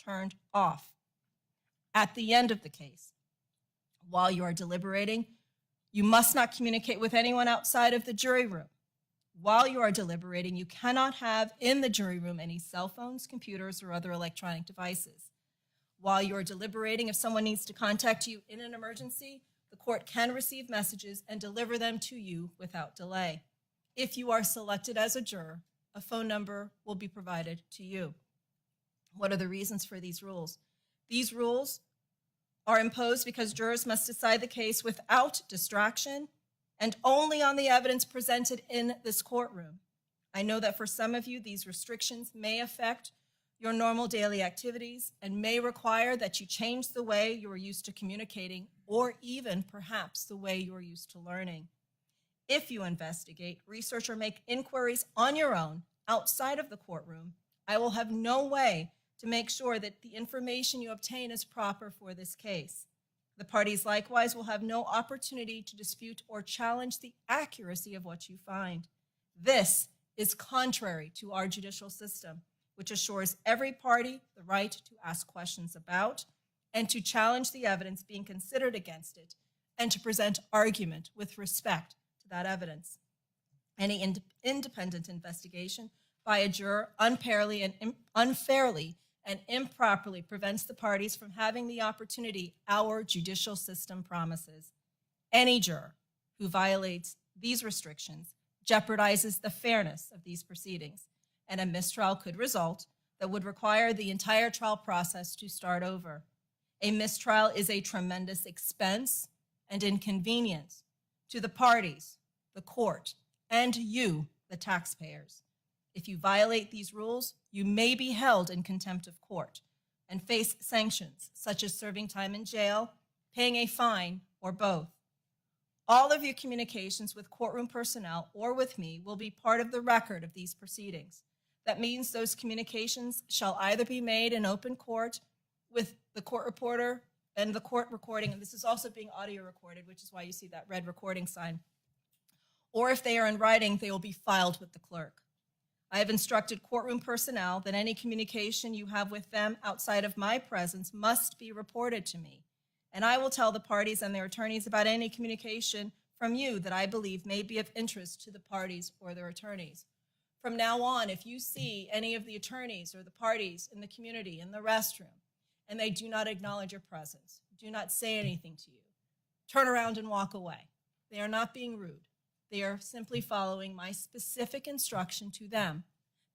turned off. At the end of the case, while you are deliberating, you must not communicate with anyone outside of the jury room. While you are deliberating, you cannot have in the jury room any cell phones, computers, or other electronic devices. While you are deliberating, if someone needs to contact you in an emergency, the court can receive messages and deliver them to you without delay. If you are selected as a juror, a phone number will be provided to you. What are the reasons for these rules? These rules are imposed because jurors must decide the case without distraction and only on the evidence presented in this courtroom. I know that for some of you, these restrictions may affect your normal daily activities and may require that you change the way you are used to communicating or even perhaps the way you are used to learning. If you investigate, research, or make inquiries on your own outside of the courtroom, I will have no way to make sure that the information you obtain is proper for this case. The parties likewise will have no opportunity to dispute or challenge the accuracy of what you find. This is contrary to our judicial system, which assures every party the right to ask questions about and to challenge the evidence being considered against it and to present argument with respect to that evidence. Any independent investigation by a juror unfairly and improperly prevents the parties from having the opportunity our judicial system promises. Any juror who violates these restrictions jeopardizes the fairness of these proceedings, and a mistrial could result that would require the entire trial process to start over. A mistrial is a tremendous expense and inconvenience to the parties, the court, and you, the taxpayers. If you violate these rules, you may be held in contempt of court and face sanctions such as serving time in jail, paying a fine, or both. All of your communications with courtroom personnel or with me will be part of the record of these proceedings. That means those communications shall either be made in open court with the court reporter and the court recording, and this is also being audio recorded, which is why you see that red recording sign, or if they are in writing, they will be filed with the clerk. I have instructed courtroom personnel that any communication you have with them outside of my presence must be reported to me, and I will tell the parties and their attorneys about any communication from you that I believe may be of interest to the parties or their attorneys. From now on, if you see any of the attorneys or the parties in the community, in the restroom, and they do not acknowledge your presence, do not say anything to you, turn around and walk away. They are not being rude. They are simply following my specific instruction to them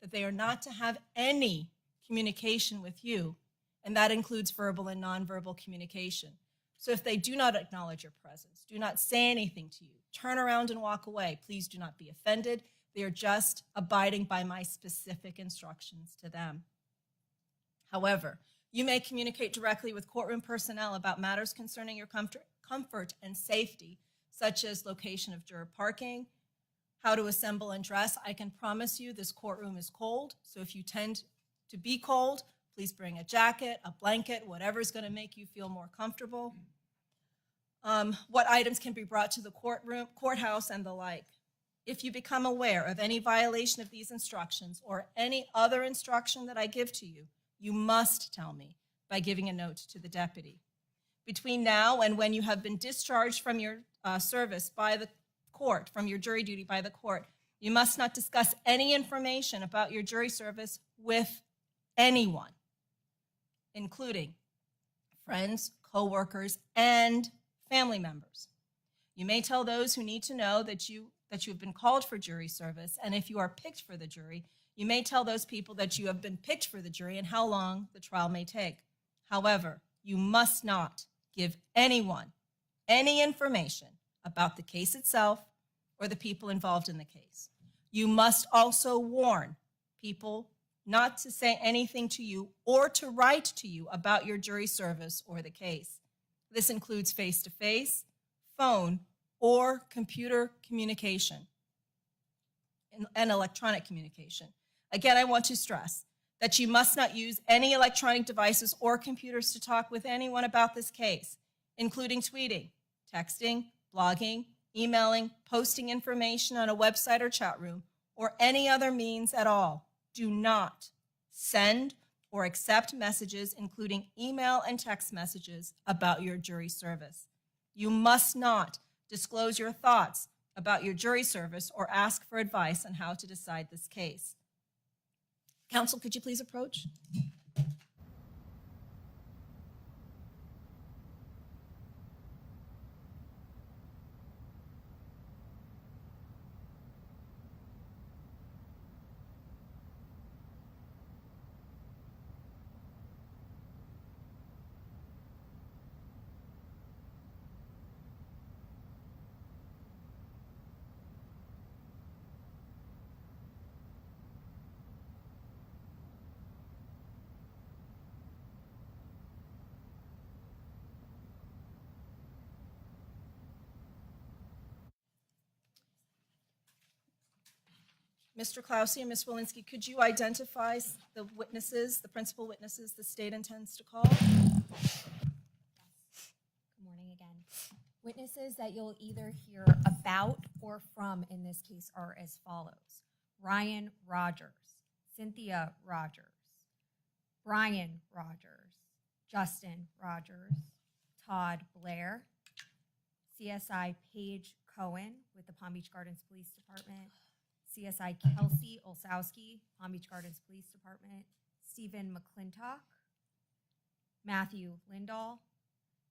that they are not to have any communication with you, and that includes verbal and nonverbal communication. So if they do not acknowledge your presence, do not say anything to you, turn around and walk away. Please do not be offended. They are just abiding by my specific instructions to them. However, you may communicate directly with courtroom personnel about matters concerning your comfort and safety, such as location of juror parking, how to assemble and dress. I can promise you this courtroom is cold, so if you tend to be cold, please bring a jacket, a blanket, whatever's going to make you feel more comfortable. What items can be brought to the courthouse, and the like. If you become aware of any violation of these instructions or any other instruction that I give to you, you must tell me by giving a note to the deputy. Between now and when you have been discharged from your service by the court, from your jury duty by the court, you must not discuss any information about your jury service with anyone, including friends, co-workers, and family members. You may tell those who need to know that you have been called for jury service, and if you are picked for the jury, you may tell those people that you have been picked for the jury and how long the trial may take. However, you must not give anyone any information about the case itself or the people involved in the case. You must also warn people not to say anything to you or to write to you about your jury service or the case. This includes face-to-face, phone, or computer communication and electronic communication. Again, I want to stress that you must not use any electronic devices or computers to talk with anyone about this case, including tweeting, texting, blogging, emailing, posting information on a website or chat room, or any other means at all. Do not send or accept messages, including email and text messages, about your jury service. You must not disclose your thoughts about your jury service or ask for advice on how to decide this case. Counsel, could you please approach? Mr. Clausi and Ms. Walensky, could you identify the witnesses, the principal witnesses the state intends to call? Good morning again. Witnesses that you'll either hear about or from in this case are as follows: Ryan Rogers, Cynthia Rogers, Brian Rogers, Justin Rogers, Todd Blair, CSI Paige Cohen with the Palm Beach Gardens Police Department, CSI Kelsey Olsowski, Palm Beach Gardens Police Department, Stephen McClintock, Matthew Lindahl,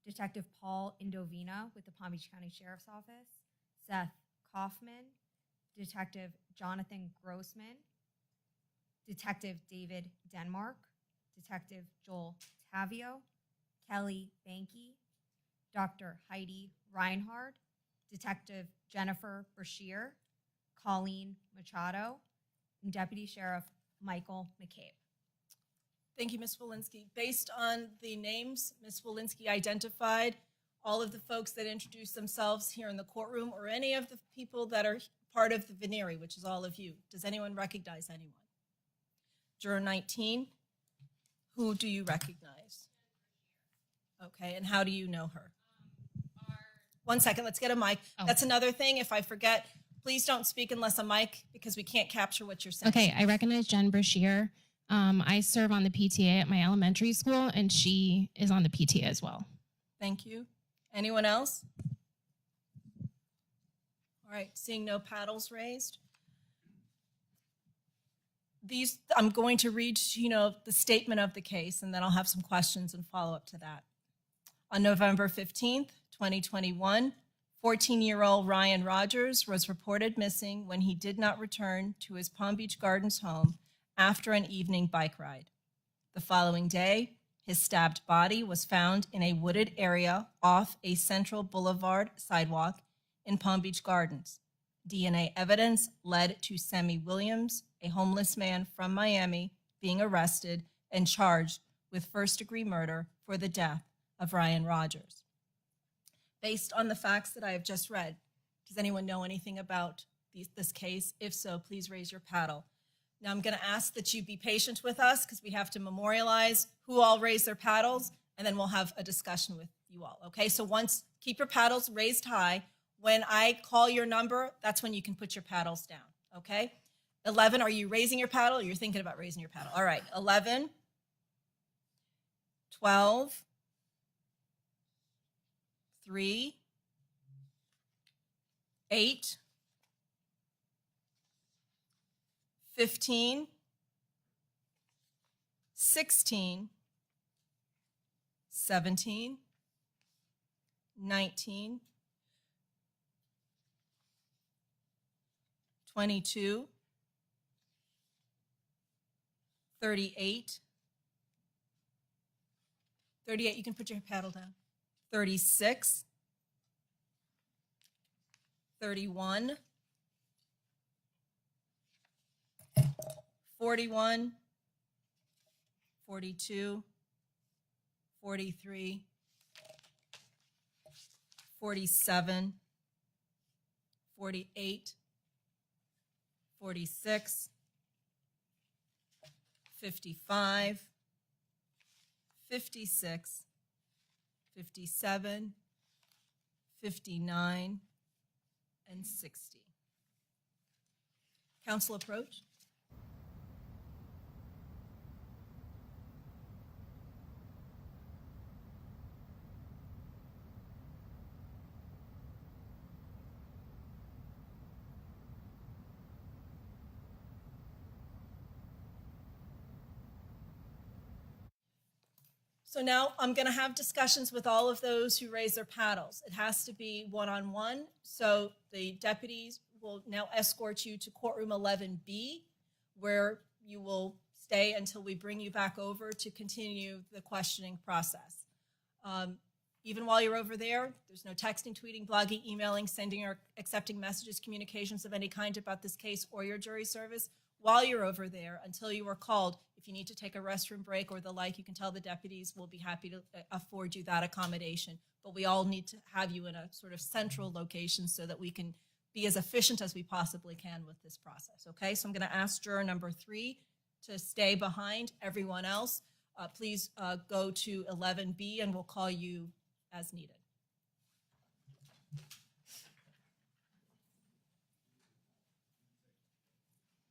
Detective Paul Indovina with the Palm Beach County Sheriff's Office, Seth Kaufman, Detective Jonathan Grossman, Detective David Denmark, Detective Joel Tavio, Kelly Banky, Dr. Heidi Reinhard, Detective Jennifer Brashear, Colleen Machado, and Deputy Sheriff Michael McCabe. Thank you, Ms. Walensky. Based on the names Ms. Walensky identified, all of the folks that introduced themselves here in the courtroom, or any of the people that are part of the venere, which is all of you, does anyone recognize anyone? Juror 19, who do you recognize? Okay, and how do you know her? 1 second, let's get a mic. Oh. That's another thing, if I forget, please don't speak unless a mic, because we can't capture what you're saying. Okay, I recognize Jen Brashear. I serve on the PTA at my elementary school, and she is on the PTA as well. Thank you. Anyone else? All right, seeing no paddles raised. I'm going to read, the statement of the case, and then I'll have some questions and follow up to that. On November 15th, 2021, 14-year-old Ryan Rogers was reported missing when he did not return to his Palm Beach Gardens home after an evening bike ride. The following day, his stabbed body was found in a wooded area off a Central Boulevard sidewalk in Palm Beach Gardens. DNA evidence led to Semmie Williams, a homeless man from Miami, being arrested and charged with first-degree murder for the death of Ryan Rogers. Based on the facts that I have just read, does anyone know anything about this case? If so, please raise your paddle. Now I'm going to ask that you be patient with us because we have to memorialize who all raised their paddles, and then we'll have a discussion with you all, okay? So keep your paddles raised high. When I call your number, that's when you can put your paddles down, okay? 11, are you raising your paddle or you're thinking about raising your paddle? All right, 11, 12, 3, 8, 15, 16, 17, 19, 22, 38, 38, you can put your paddle down, 36, 31, 41, 42, 43, 47, 48, 46, 55, 56, 57, 59, and 60. Counsel approach. So now I'm going to have discussions with all of those who raise their paddles. It has to be one-on-one. So the deputies will now escort you to courtroom 11B, where you will stay until we bring you back over to continue the questioning process. Even while you're over there, there's no texting, tweeting, blogging, emailing, sending or accepting messages, communications of any kind about this case or your jury service. While you're over there, until you are called, if you need to take a restroom break or the like, you can tell the deputies. We'll be happy to afford you that accommodation. But we all need to have you in a sort of central location so that we can be as efficient as we possibly can with this process, okay? So I'm going to ask juror number 3 to stay behind. Everyone else, please go to 11B and we'll call you as needed.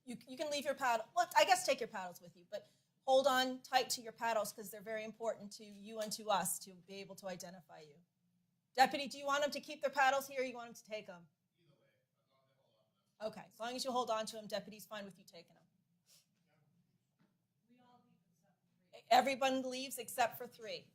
You can leave your paddle. Well, I guess take your paddles with you, but hold on tight to your paddles because they're very important to you and to us to be able to identify you. Deputy, do you want them to keep their paddles here or you want them to take them? Either way, as long as you hold on to them, deputy's fine with you taking them. Everyone leaves except for 3.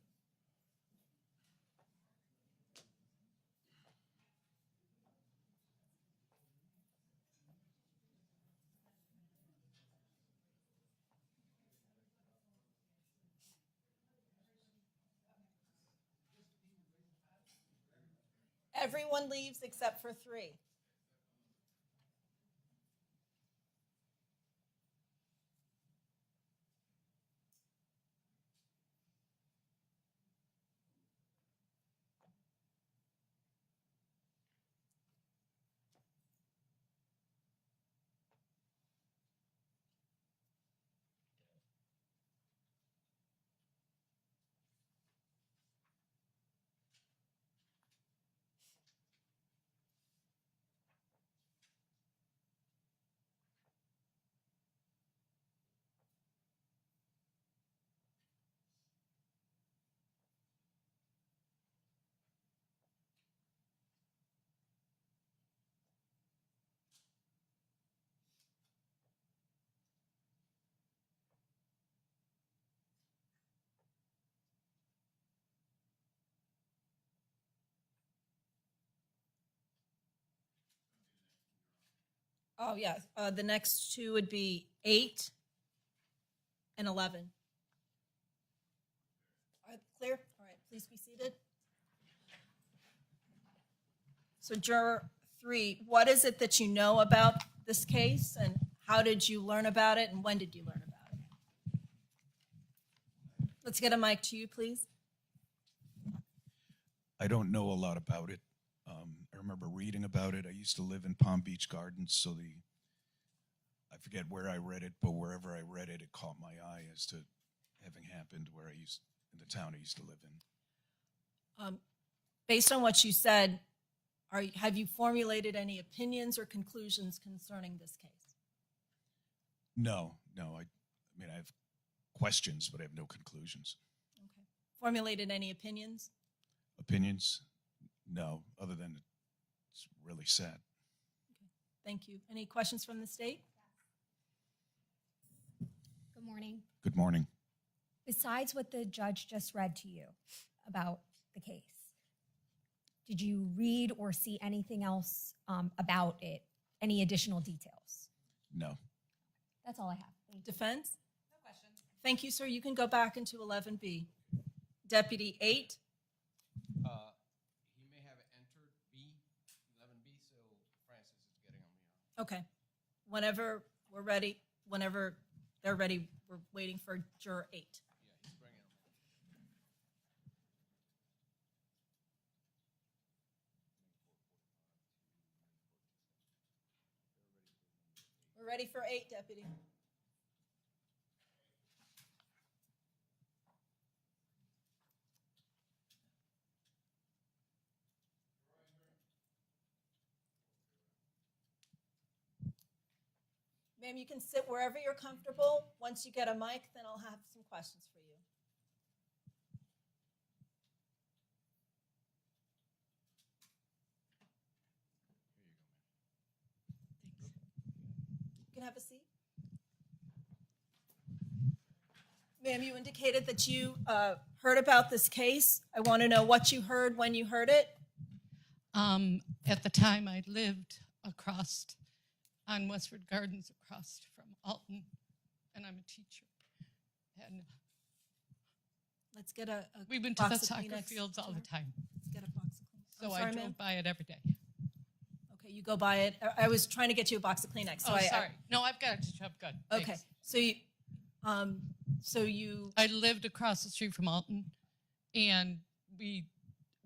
Everyone leaves except for 3. Oh, yeah. The next 2 would be 8 and 11. All right, clear? All right, please be seated. So juror 3, what is it that you know about this case and how did you learn about it and when did you learn about it? Let's get a mic to you, please. I don't know a lot about it. I remember reading about it. I used to live in Palm Beach Gardens, so I forget where I read it, but wherever I read it, it caught my eye as to having happened in the town I used to live in. Based on what you said, have you formulated any opinions or conclusions concerning this case? No. I mean, I have questions, but I have no conclusions. Okay. Formulated any opinions? Opinions? No, other than it's really sad. Okay. Thank you. Any questions from the state? Good morning. Good morning. Besides what the judge just read to you about the case, did you read or see anything else about it? Any additional details? No. That's all I have. Thank you. Defense? No questions. Thank you, sir. You can go back into 11B. Deputy 8. He may have entered 11B, so Francis is getting on me. Okay. Whenever we're ready, whenever they're ready, we're waiting for juror 8. Yeah, he's bringing him in. We're ready for 8, deputy. Ma'am, you can sit wherever you're comfortable. Once you get a mic, then I'll have some questions for you. You can have a seat. Ma'am, you indicated that you heard about this case. I want to know what you heard when you heard it. At the time, I lived across on Westwood Gardens, across from Alton, and I'm a teacher. And Let's get a we went to the box of soccer Kleenex fields all the to her. time, Let's get a box of Kleenex. so I'm I sorry, drove ma'am. by it every day. Okay, you go by it. I was trying to get you a box of Kleenex. So Oh, sorry. No, I've got it. I'm good. Okay, Thanks. so you. I lived across the street from Alton, and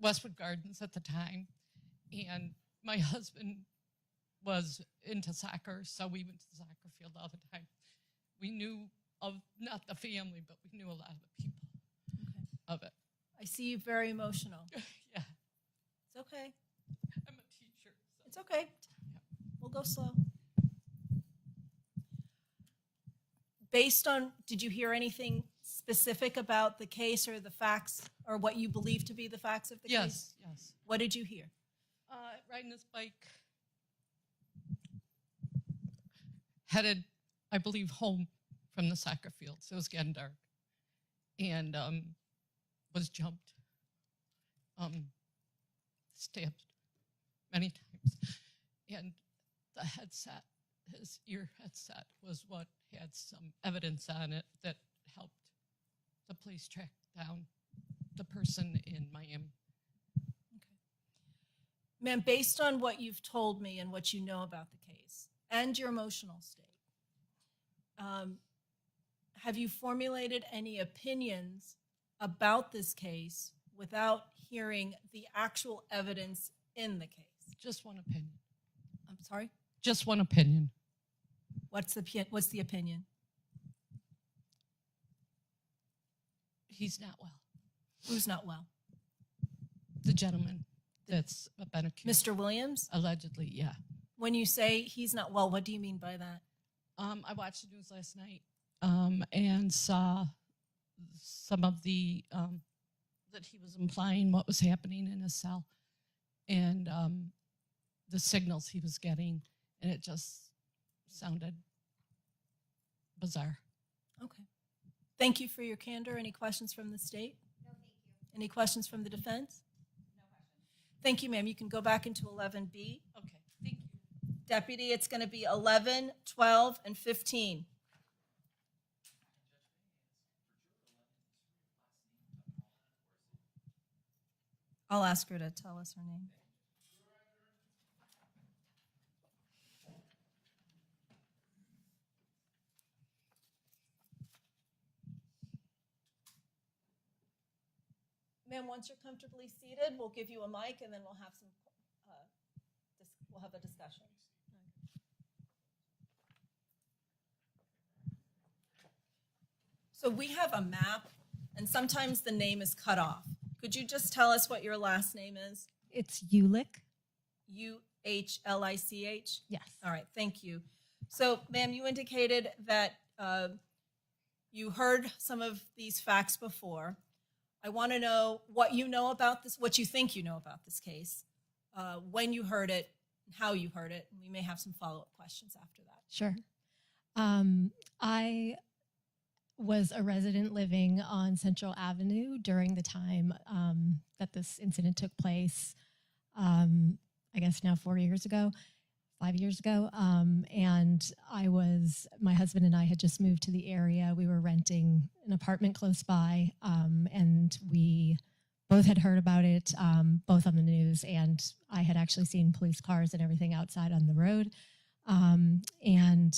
Westwood Gardens at the time, and my husband was into soccer, so we went to the soccer field all the time. We knew of, not the family, but we knew a lot of the people Okay. of it. I see you very emotional. Yeah, It's okay. I'm a teacher. So. It's okay. We'll go slow. Based on, did you hear anything specific about the case or the facts or what you believe to be the facts of the case? Yes, yes. What did you hear? Riding his bike, headed, I believe, home from the soccer field. So it was getting dark, and was jumped, stabbed many times, and the headset, his ear headset, was what had some evidence on it that helped the police track down the person in Miami. Ma'am, based on what you've told me and what you know about the case and your emotional state, have you formulated any opinions about this case without hearing the actual evidence in the case? Just one opinion. I'm sorry? Just one opinion. What's the opinion? He's not well. Who's not well? The gentleman that's been accused. Mr. Williams? Allegedly, yeah. When you say he's not well, what do you mean by that? I watched the news last night and saw some of the, that he was implying what was happening in his cell and the signals he was getting, and it just sounded bizarre. Okay. Thank you for your candor. Any questions from the state? No, thank you. Any questions from the defense? No question. Thank you, ma'am. You can go back into 11B. Okay, thank you. Deputy, it's going to be 11, 12, and 15. I'll ask her to tell us her name. Ma'am, once you're comfortably seated, we'll give you a mic and then we'll have some, we'll have a discussion. So we have a map, and sometimes the name is cut off. Could you just tell us what your last name is? It's Ulich. U-H-L-I-C-H? Yes. All right, thank you. So, ma'am, you indicated that you heard some of these facts before. I want to know what you know about this, what you think you know about this case, when you heard it, how you heard it. And we may have some follow-up questions after that. Sure. I was a resident living on Central Avenue during the time that this incident took place, I guess now 5 years ago. And my husband and I had just moved to the area. We were renting an apartment close by, and we both had heard about it, both on the news, and I had actually seen police cars and everything outside on the road. And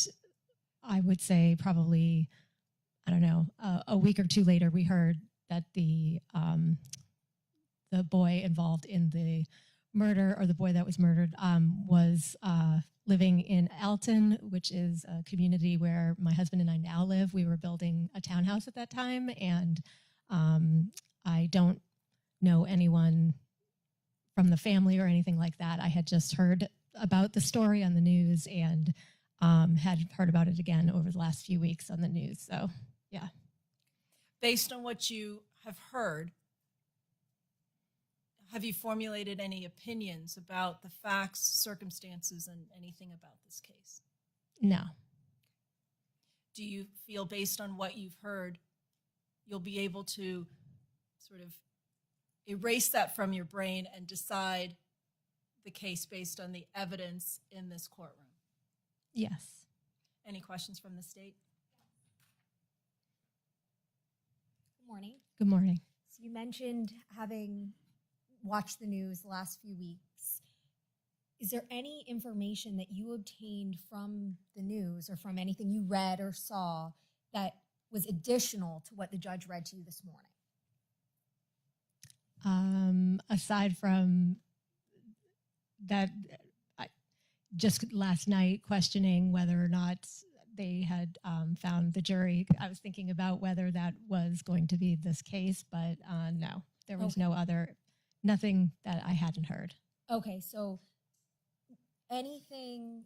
I would say probably, I don't know, a week or two later, we heard that the boy involved in the murder, or the boy that was murdered, was living in Alton, which is a community where my husband and I now live. We were building a townhouse at that time, and I don't know anyone from the family or anything like that. I had just heard about the story on the news and had heard about it again over the last few weeks on the news. So, yeah. Based on what you have heard, have you formulated any opinions about the facts, circumstances, and anything about this case? No. Do you feel, based on what you've heard, you'll be able to sort of erase that from your brain and decide the case based on the evidence in this courtroom. Yes. Any questions from the state? Good morning. Good morning. So you mentioned having watched the news the last few weeks. Is there any information that you obtained from the news or from anything you read or saw that was additional to what the judge read to you this morning? Aside from that, just last night questioning whether or not they had found the jury, I was thinking about whether that was going to be this case, but no, there was Okay. nothing that I hadn't heard. Okay, so anything,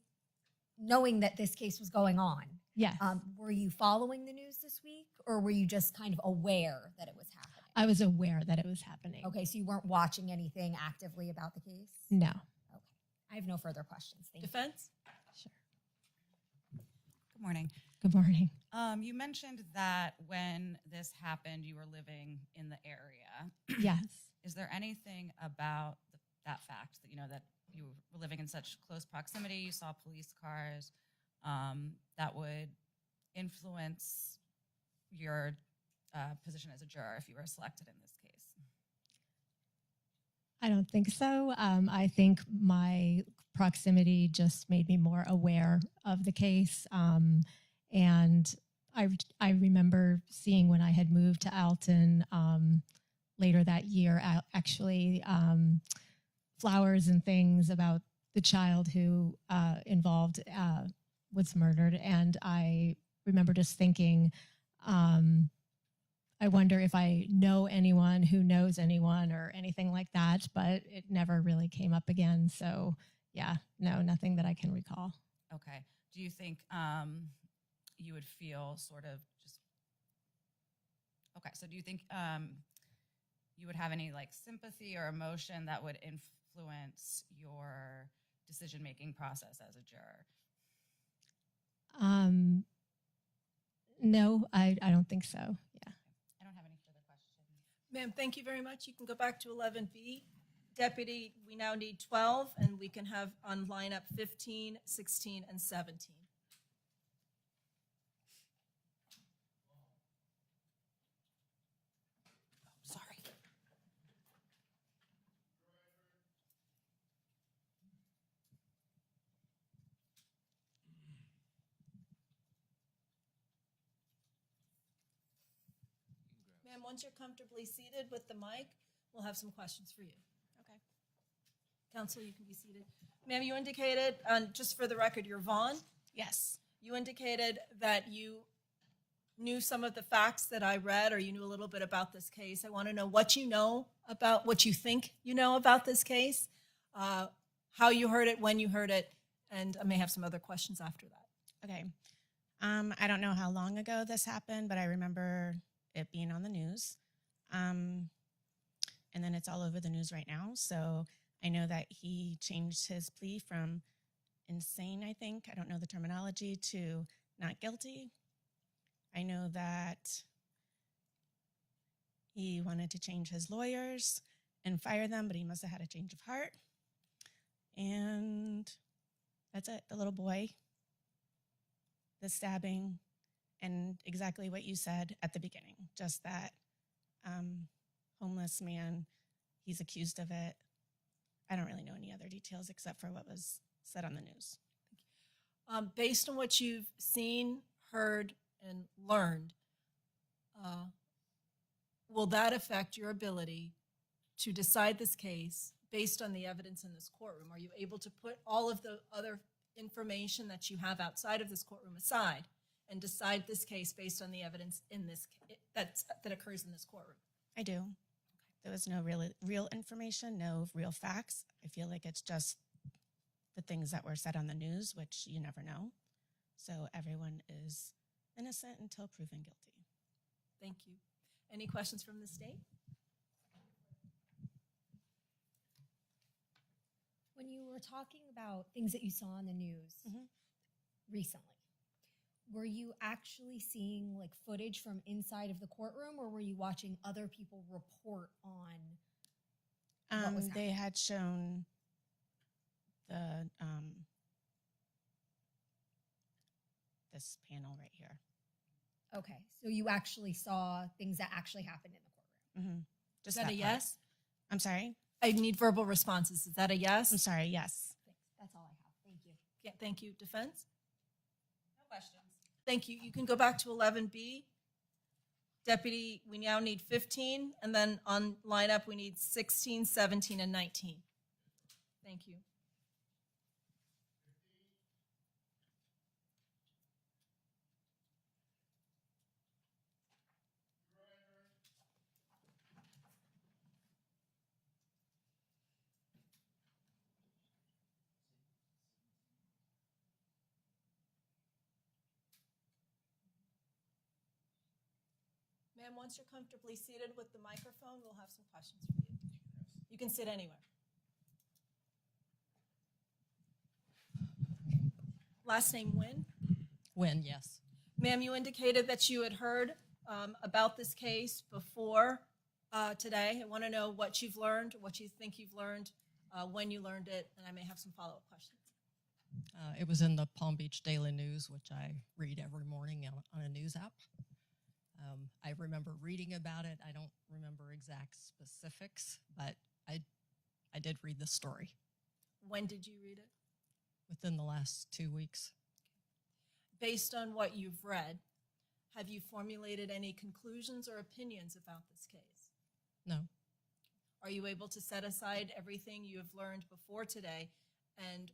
knowing that this case was going on, Yes. were you following the news this week or were you just kind of aware that it was happening? I was aware that it was happening. Okay, so you weren't watching anything actively about the case? No. Okay, I have no further questions. Thank you. Defense? Sure. Good morning. Good morning. You mentioned that when this happened, you were living in the area. Yes. Is there anything about that fact that that you were living in such close proximity, you saw police cars, that would influence your position as a juror if you were selected in this case? I don't think so. I think my proximity just made me more aware of the case. And I remember seeing when I had moved to Alton later that year, actually, flowers and things about the child who involved was murdered. And I remember just thinking, I wonder if I know anyone who knows anyone or anything like that, but it never really came up again. So yeah, no, nothing that I can recall. Okay. Do you think you would feel sort of just okay? So do you think you would have any like sympathy or emotion that would influence your decision-making process as a juror? No, I don't think so. Yeah. I don't have any further questions. Ma'am, thank you very much. You can go back to 11B. Deputy, we now need 12, and we can have on lineup 15, 16, and 17. Sorry. Ma'am, once you're comfortably seated with the mic, we'll have some questions for you. Okay. Counsel, you can be seated. Ma'am, you indicated, just for the record, you're Vaughn. Yes. You indicated that you knew some of the facts that I read, or you knew a little bit about this case. I want to know what you know about, what you think you know about this case, how you heard it, when you heard it, and I may have some other questions after that. Okay. I don't know how long ago this happened, but I remember it being on the news. And then it's all over the news right now. So I know that he changed his plea from insane, I think, I don't know the terminology, to not guilty. I know that he wanted to change his lawyers and fire them, but he must have had a change of heart. And that's it. The little boy, the stabbing, and exactly what you said at the beginning, just that homeless man, he's accused of it. I don't really know any other details except for what was said on the news. Based on what you've seen, heard, and learned, will that affect your ability to decide this case based on the evidence in this courtroom? Are you able to put all of the other information that you have outside of this courtroom aside and decide this case based on the evidence in this that occurs in this courtroom? I do. There was no real information, no real facts. I feel like it's just the things that were said on the news, which you never know. So everyone is innocent until proven guilty. Thank you. Any questions from the state? When you were talking about things that you saw in the news recently, Were you actually seeing like footage from inside of the courtroom, or were you watching other people report on what was They happening? had shown the this panel right here. Okay, so you actually saw things that actually happened in the courtroom. Mm-hmm. Is that a part. yes? I'm sorry. I need verbal responses. Is that a yes? I'm sorry. Yes. Thanks. That's all I have. Thank you. Yeah, thank you. Defense? No questions. Thank you. You can go back to 11B. Deputy, we now need 15, and then on lineup, we need 16, 17, and 19. Thank you. Ma'am, once you're comfortably seated with the microphone, we'll have some questions for you. You can sit anywhere. Last name Nguyen. When, yes. Ma'am, you indicated that you had heard about this case before today. I want to know what you've learned, what you think you've learned, when you learned it, and I may have some follow-up questions. It was in the Palm Beach Daily News, which I read every morning on a news app. I remember reading about it. I don't remember exact specifics, but I did read the story When did you read it? within the last 2 weeks. Based on what you've read, have you formulated any conclusions or opinions about this case? No, Are you able to set aside everything you have learned before today and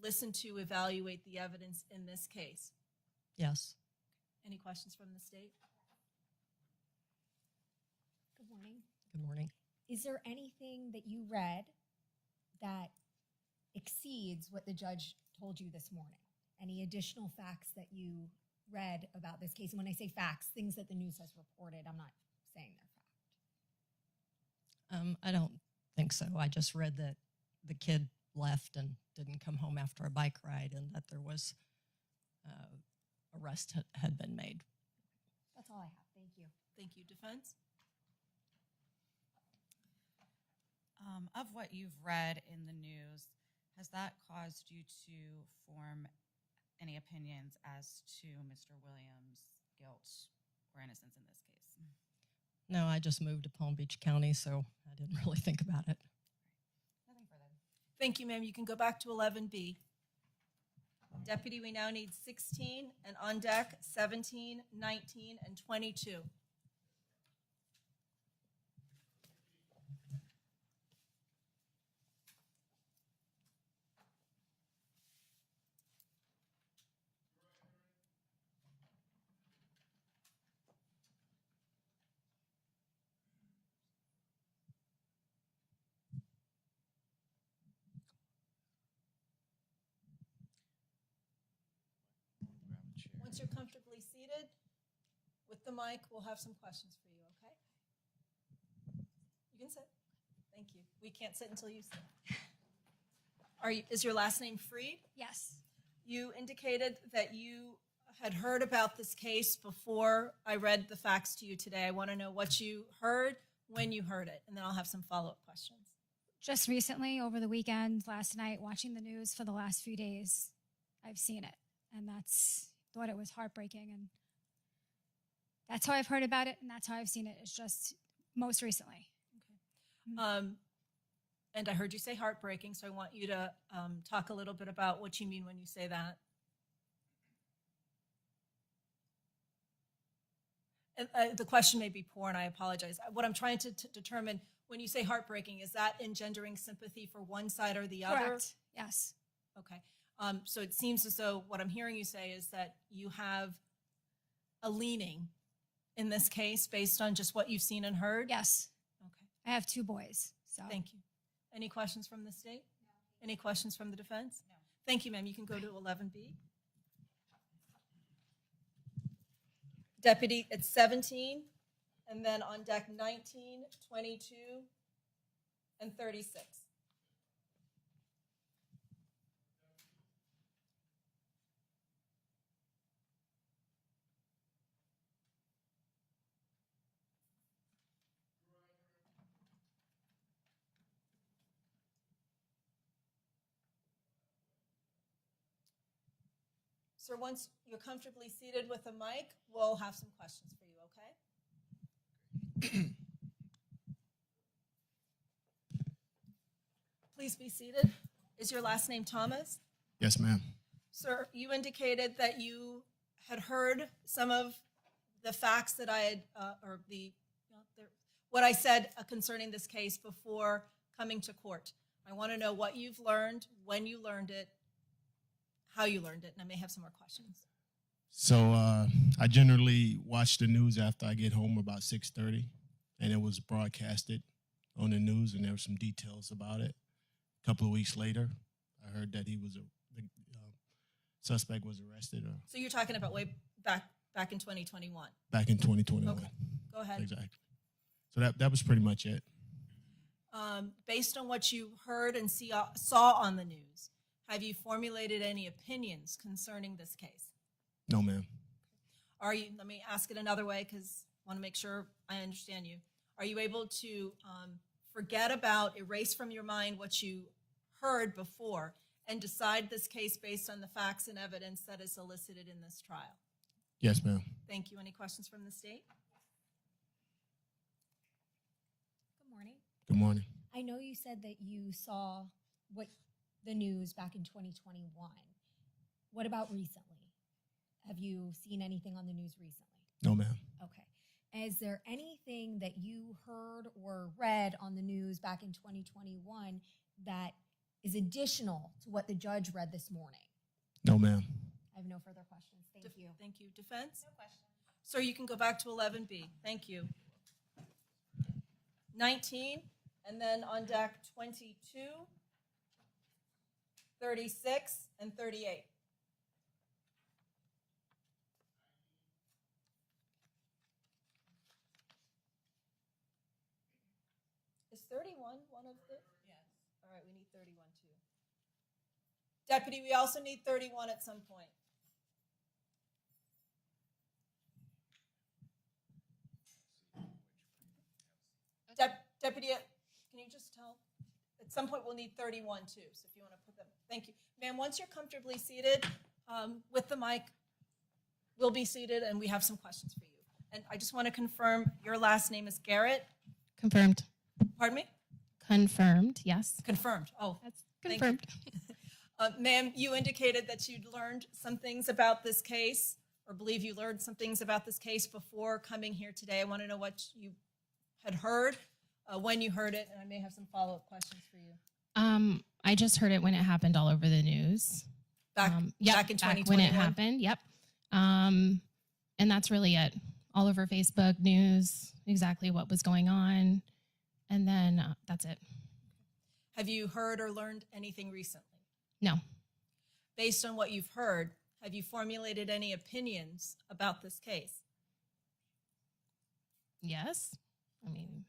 listen to, evaluate the evidence in this case? yes. Any questions from the state? Good morning. Good morning. Is there anything that you read that exceeds what the judge told you this morning? Any additional facts that you read about this case? And when I say facts, things that the news has reported, I'm not saying they're fact. I don't think so. I just read that the kid left and didn't come home after a bike ride, and that there was arrest had been made. That's all I have. Thank you. Thank you. Defense? Of what you've read in the news, has that caused you to form any opinions as to Mr. Williams' guilt or innocence in this case? No, I just moved to Palm Beach County, so I didn't really think about it. Nothing further. Thank you, ma'am. You can go back to 11B. Deputy, we now need 16, and on deck, 17, 19, and 22. Grab a chair. Once you're comfortably seated with the mic, we'll have some questions for you, okay? You can sit. Thank you. We can't sit until you sit. Is your last name Freed? Yes. You indicated that you had heard about this case before I read the facts to you today. I want to know what you heard, when you heard it, and then I'll have some follow-up questions. Just recently, over the weekend, last night, watching the news for the last few days, I've seen it. And thought it was heartbreaking. And that's how I've heard about it. And that's how I've seen it. It's just most recently. And I heard you say heartbreaking, so I want you to talk a little bit about what you mean when you say that. And, the question may be poor, and I apologize. What I'm trying to determine, when you say heartbreaking, is that engendering sympathy for one side or the other? Correct. Yes. Okay. So it seems as though what I'm hearing you say is that you have a leaning in this case based on just what you've seen and heard? Yes. Okay. I have 2 boys. So Thank you. Any questions from the state? No. Any questions from the defense? No. Thank you, ma'am. You can go to 11B. Deputy, it's 17, and then on deck 19, 22, and 36. Sir, once you're comfortably seated with a mic, we'll have some questions for you, okay? Please be seated. Is your last name Thomas? Yes, ma'am. Sir, you indicated that you had heard some of the facts that I had, what I said concerning this case before coming to court. I want to know what you've learned, when you learned it, how you learned it, and I may have some more questions. So I generally watch the news after I get home about 6:30, and it was broadcasted on the news, and there were some details about it. A couple of weeks later, I heard that the suspect was arrested So you're talking about way back in 2021. back in 2021. Okay, go ahead. Exactly. So that was pretty much it. Based on what you heard and saw on the news, have you formulated any opinions concerning this case? No, ma'am. Let me ask it another way because I want to make sure I understand you. Are you able to erase from your mind what you heard before and decide this case based on the facts and evidence that is elicited in this trial? Yes, ma'am. Thank you. Any questions from the state? Good morning. Good morning. I know you said that you saw the news back in 2021. What about recently? Have you seen anything on the news recently? No, ma'am. Okay. Is there anything that you heard or read on the news back in 2021 that is additional to what the judge read this morning? No, ma'am. I have no further questions. Thank you. Thank you. Defense? No questions. Sir, you can go back to 11B. Thank you. 19, and then on deck 22, 36, and 38. Is 31 one of the? Yes. All right, we need 31 too. Deputy, we also need 31 at some point. Deputy, can you just tell? At some point, we'll need 31 too. So if you want to put them, thank you, ma'am. Once you're comfortably seated with the mic, we'll be seated, and we have some questions for you. And I just want to confirm your last name is Garrett. Confirmed. Pardon me? Confirmed, yes. Confirmed. Oh, That's thank confirmed. Ma'am, you indicated that you'd learned some things about this case, or believe you learned some things about this case before coming here today. I want to know what you had heard, when you heard it, and I may have some follow-up questions for you. I just heard it when it happened all over the news. Back in 2021? Back when it happened, yep. And that's really it. All over Facebook, news, exactly what was going on. And then that's it. Have you heard or learned anything recently? No. Based on what you've heard, have you formulated any opinions about this case? Yes. I mean,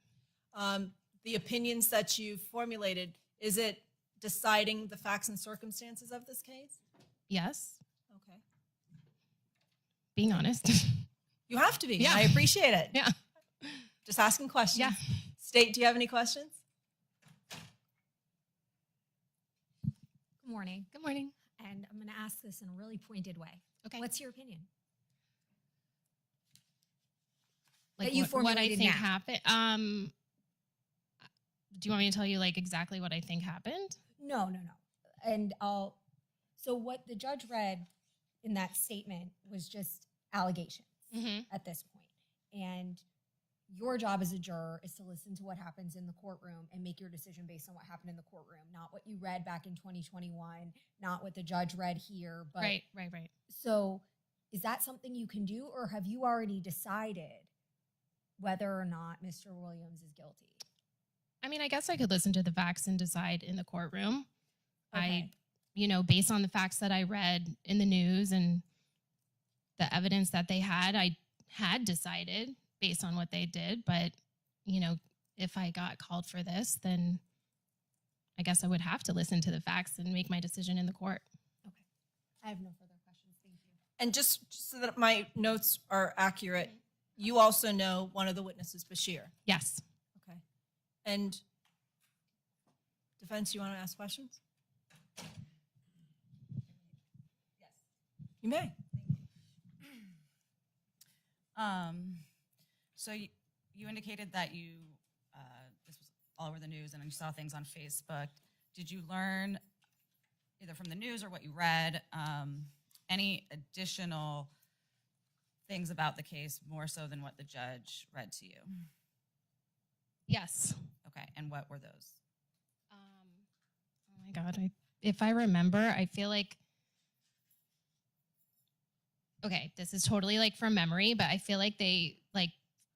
the opinions that you've formulated, is it deciding the facts and circumstances of this case? yes. Okay. Being honest. You have to be. Yeah. I appreciate it. Yeah. Just asking questions. Yeah. State, do you have any questions? Good morning. Good morning. And I'm going to ask this in a really pointed way. Okay. What's your opinion? Like that you what I formulated think now? happened. Do you want me to tell you like exactly what I think happened? No. And so what the judge read in that statement was just allegations Mm-hmm. at this point. And your job as a juror is to listen to what happens in the courtroom and make your decision based on what happened in the courtroom, not what you read back in 2021, not what the judge read here. But Right. So is that something you can do, or have you already decided whether or not Mr. Williams is guilty? I mean, I guess I could listen to the facts and decide in the courtroom. Okay. Based on the facts that I read in the news and the evidence that they had, I had decided based on what they did. But, if I got called for this, then I guess I would have to listen to the facts and make my decision in the court. Okay. I have no further questions. Thank you. And just so that my notes are accurate, you also know one of the witnesses, Bashir. Yes. Okay. And defense, you want to ask questions? Yes. You may. So you indicated that this was all over the news and you saw things on Facebook. Did you learn either from the news or what you read, any additional things about the case more so than what the judge read to you? Yes. Okay, and what were those? Oh my God. If I remember, I feel like, okay, this is totally like from memory, but I feel like they like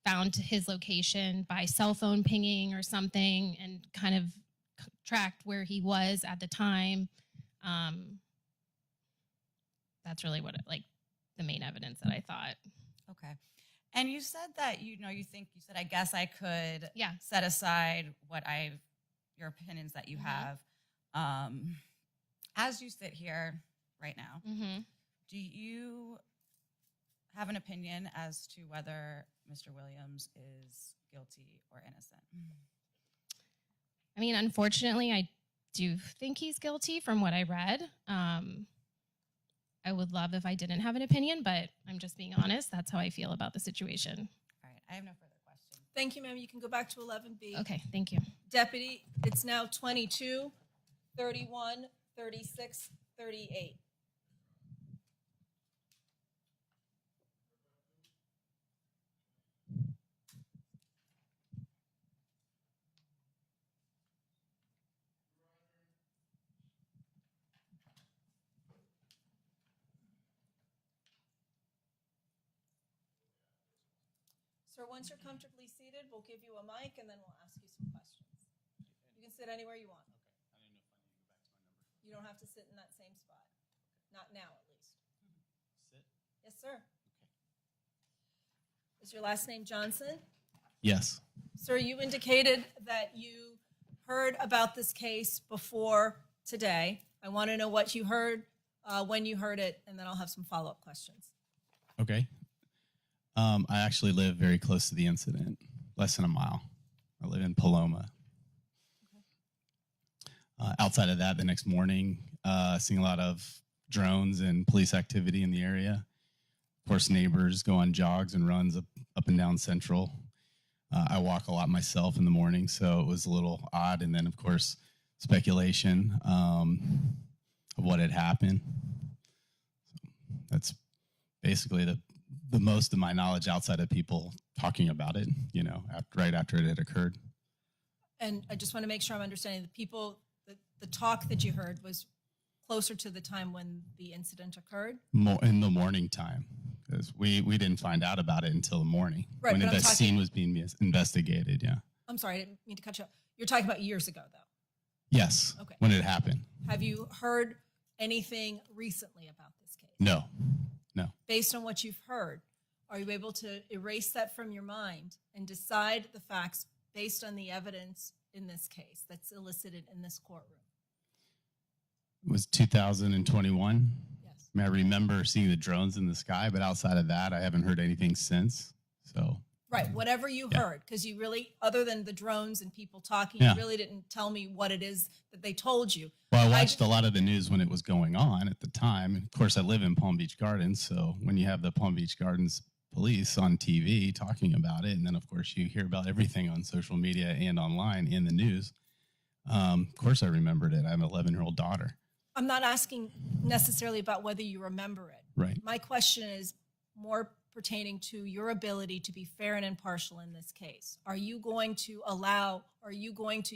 found his location by cell phone pinging or something and kind of tracked where he was at the time. That's really what like the main evidence that I thought. Okay. And you said that, you said, I guess I could Yeah. set aside your opinions that you Mhm. have. As you sit here right now, Mm-hmm. do you have an opinion as to whether Mr. Williams is guilty or innocent? I mean, unfortunately, I do think he's guilty from what I read. I would love if I didn't have an opinion, but I'm just being honest. That's how I feel about the situation. All right, I have no further questions. Thank you, ma'am. You can go back to 11B. Okay, thank you. Deputy, it's now 22, 31, 36, 38. Sir, once you're comfortably seated, we'll give you a mic and then we'll ask you some questions. You can sit anywhere you want. You don't have to sit in that same spot. Not now, at least. Sit? Yes, sir. Is your last name Johnson? Yes. Sir, you indicated that you heard about this case before today. I want to know what you heard, when you heard it, and then I'll have some follow-up questions. Okay. I actually live very close to the incident, less than a mile. I live in Paloma. Outside of that, the next morning, seeing a lot of drones and police activity in the area. Of course, neighbors go on jogs and runs up and down Central. I walk a lot myself in the morning, so it was a little odd. And then, of course, speculation of what had happened. That's basically the most of my knowledge outside of people talking about it, right after it had occurred. And I just want to make sure I'm understanding the talk that you heard was closer to the time when the incident occurred? In the morning time, because we didn't find out about it until the morning, Right, when but the scene was being investigated, yeah. I'm sorry, I didn't mean to cut you off. You're talking about years ago, though. Yes, Okay. when it happened. Have you heard anything recently about this case? No. Based on what you've heard, are you able to erase that from your mind and decide the facts based on the evidence in this case that's elicited in this courtroom? It was 2021. Yes. I mean, I remember seeing the drones in the sky, but outside of that, I haven't heard anything since. So Right, whatever you Yeah. heard, because you really, other than the drones and people talking, Yeah. you really didn't tell me what it is that they told you. Well, I watched a lot of the news when it was going on at the time. And of course, I live in Palm Beach Gardens. So when you have the Palm Beach Gardens police on TV talking about it, and then, of course, you hear about everything on social media and online in the news, of course, I remembered it. I have an 11-year-old daughter. I'm not asking necessarily about whether you remember it. Right. My question is more pertaining to your ability to be fair and impartial in this case. Are you going to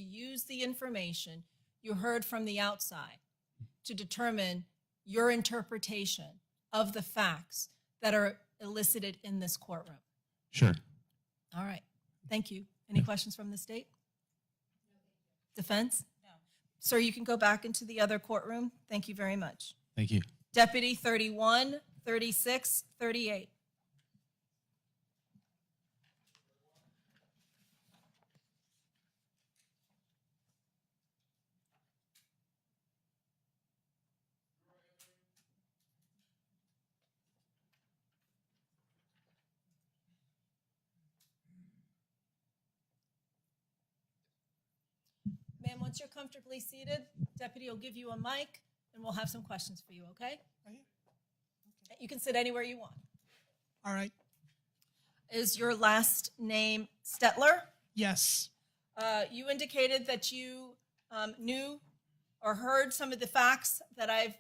use the information you heard from the outside to determine your interpretation of the facts that are elicited in this courtroom? Sure. All right. Thank you. Any questions from the state? Defense? No. Sir, you can go back into the other courtroom. Thank you very much. Thank you. Deputy 31, 36, 38. Ma'am, once you're comfortably seated, deputy will give you a mic and we'll have some questions for you, okay? You can sit anywhere you want. All right. Is your last name Stetler? Yes. You indicated that you knew or heard some of the facts that I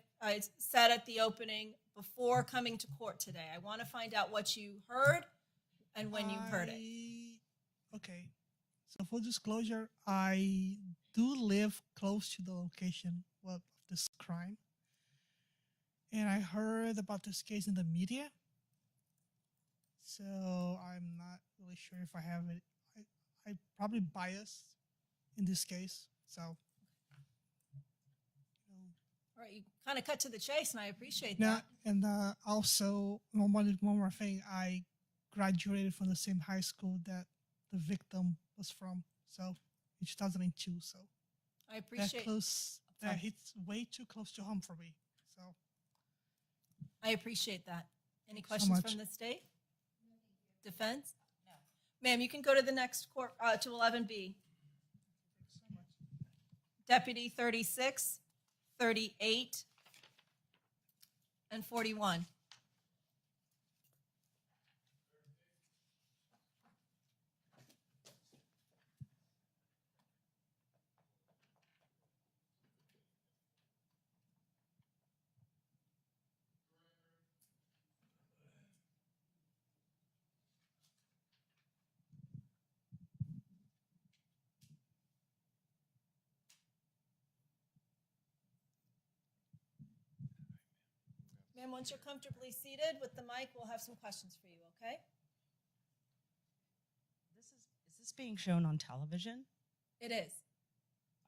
said at the opening before coming to court today. I want to find out what you heard and when you heard it. Okay. So full disclosure, I do live close to the location of this crime. And I heard about this case in the media. So I'm not really sure if I have it. I probably biased in this case. So, All right, you kind of cut to the chase, and I appreciate now, that. and also one more thing. I graduated from the same high school that the victim was from. So in 2002. So I appreciate that hits way too close to home for me. So I appreciate that. Any so questions much. from the state? Defense? No. Ma'am, you can go to the next court, to 11B. Deputy 36, 38, and 41. Ma'am, once you're comfortably seated with the mic, we'll have some questions for you, okay? Is this being shown on television? It is.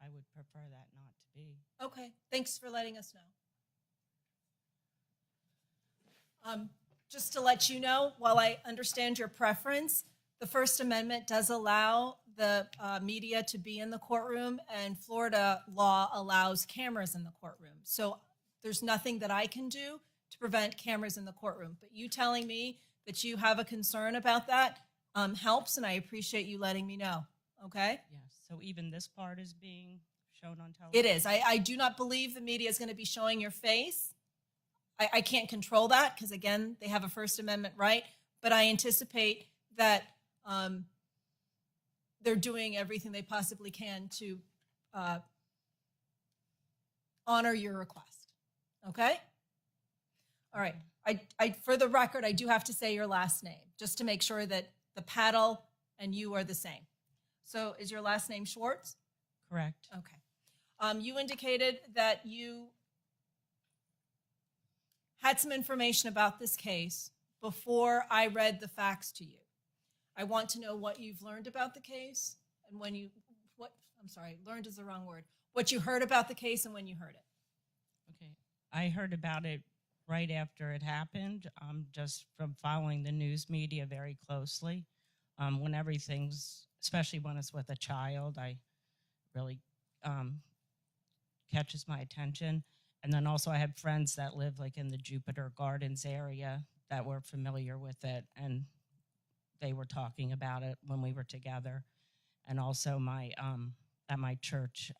I would prefer that not to be. Okay, thanks for letting us know. Just to let you know, while I understand your preference, the First Amendment does allow the media to be in the courtroom, and Florida law allows cameras in the courtroom. So there's nothing that I can do to prevent cameras in the courtroom. But you telling me that you have a concern about that helps, and I appreciate you letting me know, okay? Yes. So even this part is being shown on television? It is. I do not believe the media is going to be showing your face. I can't control that because, again, they have a First Amendment right. But I anticipate that they're doing everything they possibly can to honor your request. Okay? All right. For the record, I do have to say your last name just to make sure that the paddle and you are the same. So is your last name Schwartz? Correct. Okay. You indicated that you had some information about this case before I read the facts to you. I want to know what you've learned about the case and learned is the wrong word. What you heard about the case and when you heard it. Okay. I heard about it right after it happened, just from following the news media very closely. When everything's, especially when it's with a child, I really catches my attention. And then also I had friends that live like in the Jupiter Gardens area that were familiar with it, and they were talking about it when we were together. And also my at my church,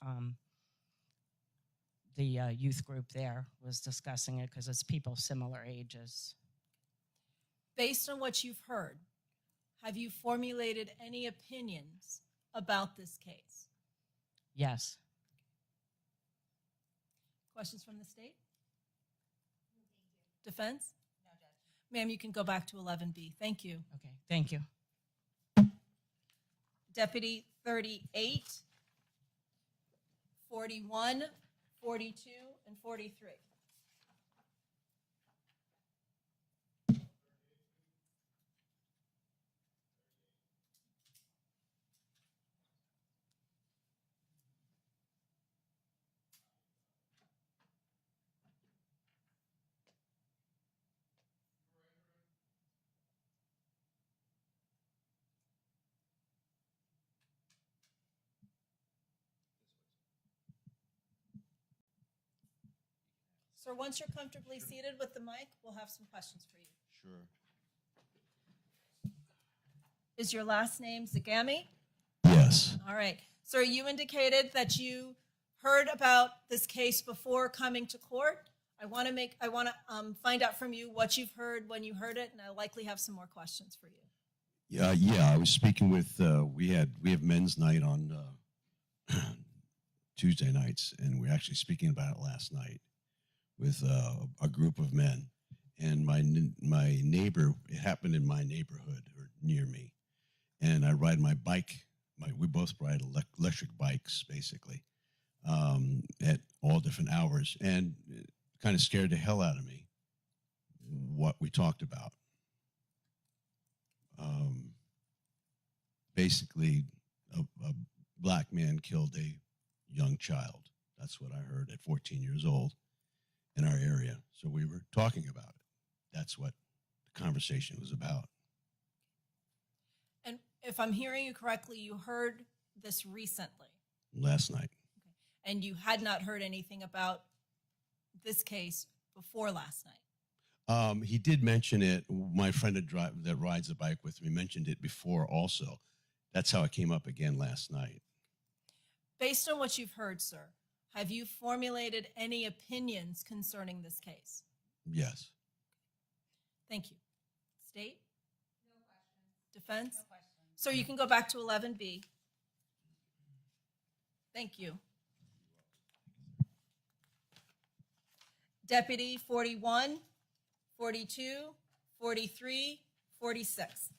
the youth group there was discussing it because it's people similar ages. Based on what you've heard, have you formulated any opinions about this case? Yes. Questions from the state? Defense? No, Judge. Ma'am, you can go back to 11B. Thank you. Okay, thank you. Deputy 38, 41, 42, and 43. Sir, once you're comfortably seated with the mic, we'll have some questions for you. Sure. Is your last name Zagami? Yes. All right. Sir, you indicated that you heard about this case before coming to court. I want to find out from you what you've heard when you heard it, and I likely have some more questions for you. Yeah. I was speaking with. We have men's night on Tuesday nights, and we're actually speaking about it last night with a group of men. And my neighbor, it happened in my neighborhood or near me, and I ride my bike. We both ride electric bikes, basically, at all different hours, and it kind of scared the hell out of me what we talked about. Basically, a black man killed a young child. That's what I heard at 14 years old in our area. So we were talking about it. That's what the conversation was about. And if I'm hearing you correctly, you heard this recently, Last night. and you had not heard anything about this case before last night. He did mention it. My friend that rides the bike with me mentioned it before also. That's how it came up again last night. Based on what you've heard, sir, have you formulated any opinions concerning this case? Yes. Thank you. State? No questions. Defense? No questions. So you can go back to 11B. Thank you. Deputy 41, 42, 43, 46.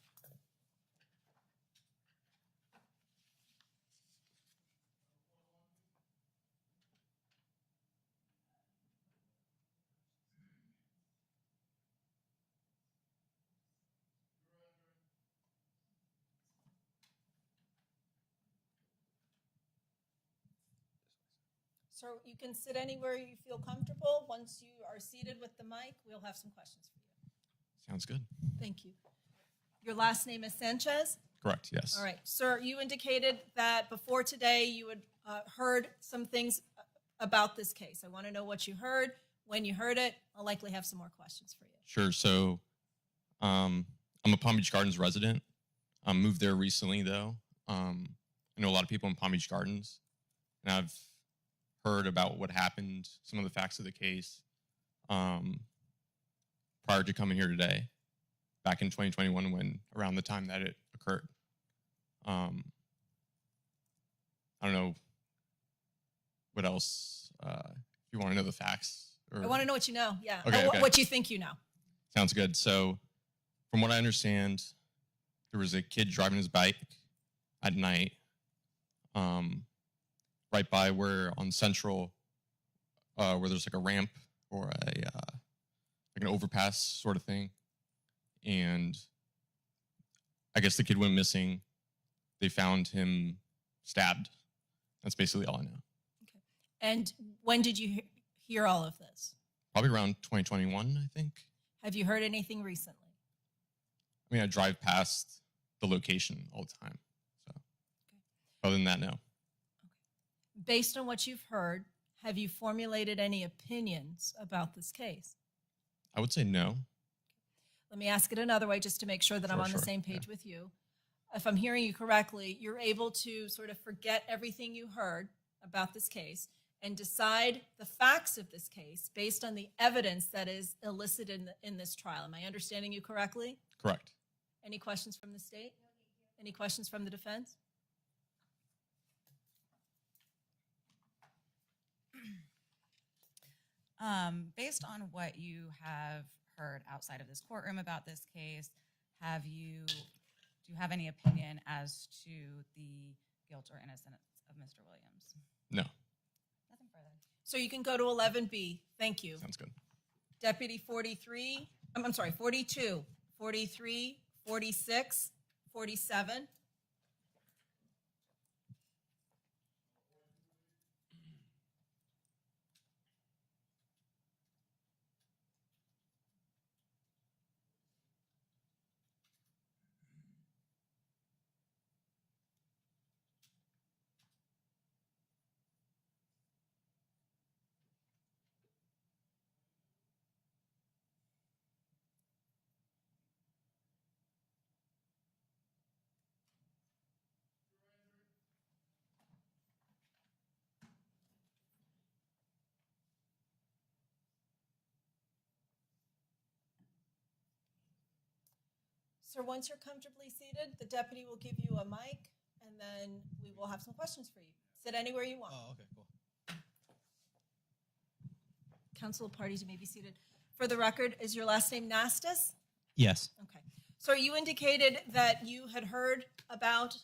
Sir, you can sit anywhere you feel comfortable. Once you are seated with the mic, we'll have some questions for you. Sounds good. Thank you. Your last name is Sanchez? Correct, yes. All right. Sir, you indicated that before today you had heard some things about this case. I want to know what you heard, when you heard it. I'll likely have some more questions for you. Sure. So I'm a Palm Beach Gardens resident. Moved there recently, though. I know a lot of people in Palm Beach Gardens, and I've heard about what happened, some of the facts of the case prior to coming here today, back in 2021, when around the time that it occurred. I don't know what else, if you want to know the facts. Or... I want to know what you know. Yeah. Okay, okay. What you think you know. Sounds good. So from what I understand, there was a kid driving his bike at night, right by where on Central, where there's like a ramp or like an overpass sort of thing. And I guess the kid went missing. They found him stabbed. That's basically all I know. Okay. And when did you hear all of this? Probably around 2021, I think. Have you heard anything recently? I mean, I drive past the location all the time. So other than that, no. Based on what you've heard, have you formulated any opinions about this case? I would say no. Let me ask it another way just to make sure that I'm on the same page with you. If I'm hearing you correctly, you're able to sort of forget everything you heard about this case and decide the facts of this case based on the evidence that is elicited in this trial. Am I understanding you correctly? Correct. Any questions from the state? Any questions from the defense? Based on what you have heard outside of this courtroom about this case, do you have any opinion as to the guilt or innocence of Mr. Williams? No. Nothing further. So you can go to 11B. Thank you. Sounds good. Deputy 43, I'm sorry, 42, 43, 46, 47. Sir, once you're comfortably seated, the deputy will give you a mic, and then we will have some questions for you. Sit anywhere you want. Oh, okay, cool. Council parties, you may be seated. For the record, is your last name Nastas? Yes. Okay. So you indicated that you had heard about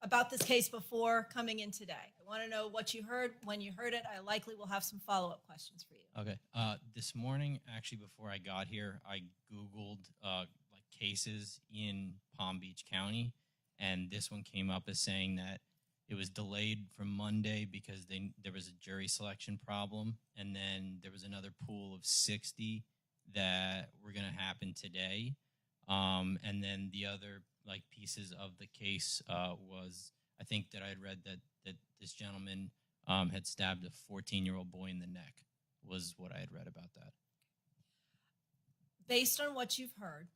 about this case before coming in today. I want to know what you heard, when you heard it. I likely will have some follow-up questions for you. Okay. This morning, actually, before I got here, I Googled like cases in Palm Beach County, and this one came up as saying that it was delayed from Monday because there was a jury selection problem, and then there was another pool of 60 that were going to happen today. And then the other like pieces of the case was, I think that I had read that this gentleman had stabbed a 14-year-old boy in the neck, was what I had read about that. Based on what you've heard,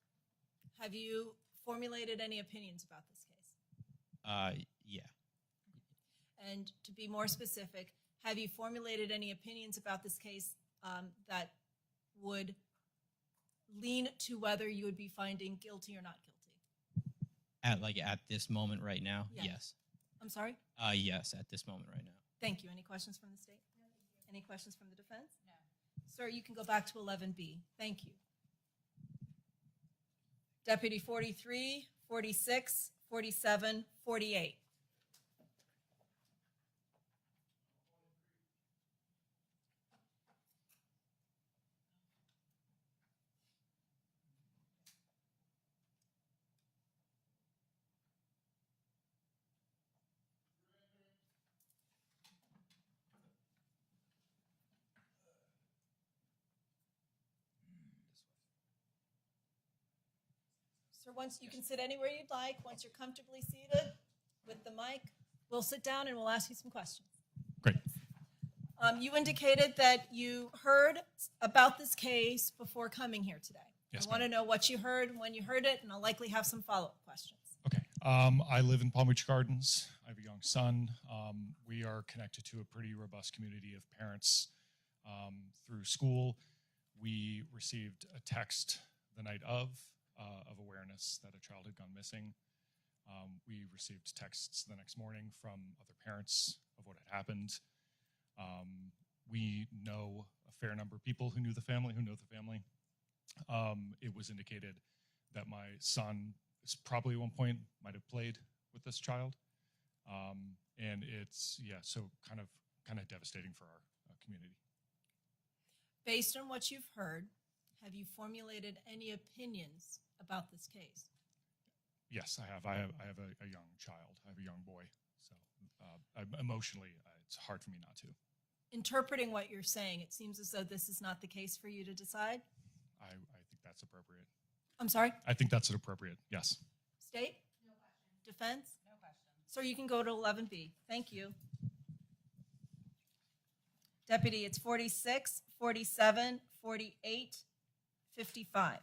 have you formulated any opinions about this case? Yeah. And to be more specific, have you formulated any opinions about this case that would lean to whether you would be finding guilty or not guilty? At this moment right now, Yes. yes. I'm sorry? Yes, at this moment right now. Thank you. Any questions from the state? Any questions from the defense? No. Sir, you can go back to 11B. Thank you. Deputy 43, 46, 47, 48. Sir, once you can sit anywhere you'd like, once you're comfortably seated with the mic, we'll sit down and we'll ask you some questions. Great. You indicated that you heard about this case before coming here today. Yes, I want to know what you heard and when you heard it, and I'll likely have some follow-up questions. Okay. I live in Palm Beach Gardens. I have a young son. We are connected to a pretty robust community of parents through school. We received a text the night of awareness that a child had gone missing. We received texts the next morning from other parents of what had happened. We know a fair number of people who know the family. It was indicated that my son is probably at one point might have played with this child. And it's, so kind of devastating for our community. Based on what you've heard, have you formulated any opinions about this case? Yes, I have. I have a young child. I have a young boy. So emotionally, it's hard for me not to. Interpreting what you're saying, it seems as though this is not the case for you to decide. I think that's appropriate. I'm sorry? I think that's appropriate, yes. State? No question. Defense? No question. Sir, you can go to 11B. Thank you. Deputy, it's 46, 47, 48, 55.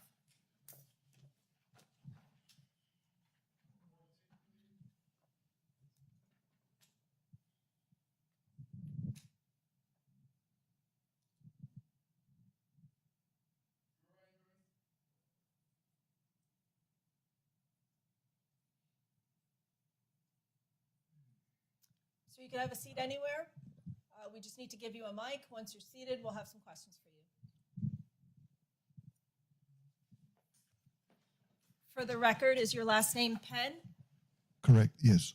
So you can have a seat anywhere. We just need to give you a mic. Once you're seated, we'll have some questions for you. For the record, is your last name Penn? Correct, yes.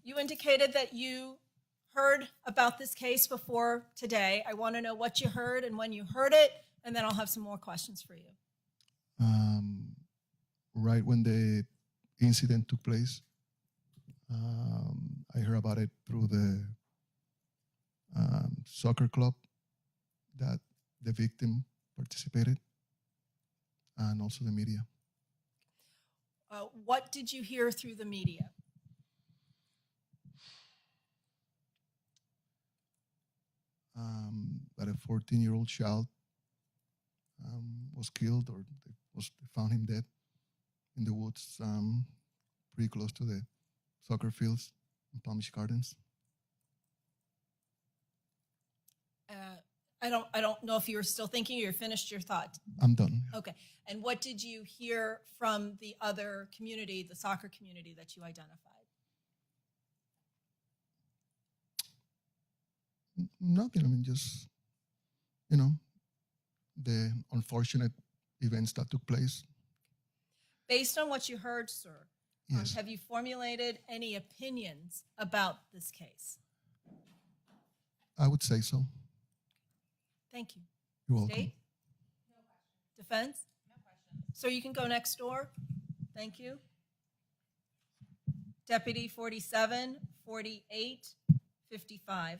You indicated that you heard about this case before today. I want to know what you heard and when you heard it, and then I'll have some more questions for you. Right when the incident took place, I heard about it through the soccer club that the victim participated, and also the media. What did you hear through the media? That a 14-year-old child was killed, or they found him dead in the woods, pretty close to the soccer fields in Palm Beach Gardens. I don't know if you were still thinking or you finished your thought. I'm done. Okay. And what did you hear from the other community, the soccer community that you identified? Nothing. I mean, just, the unfortunate events that took place. Based on what you heard, sir, Yes. have you formulated any opinions about this case? I would say so. Thank you. You're welcome. State? Defense? No question. So you can go next door. Thank you. Deputy 47, 48, 55.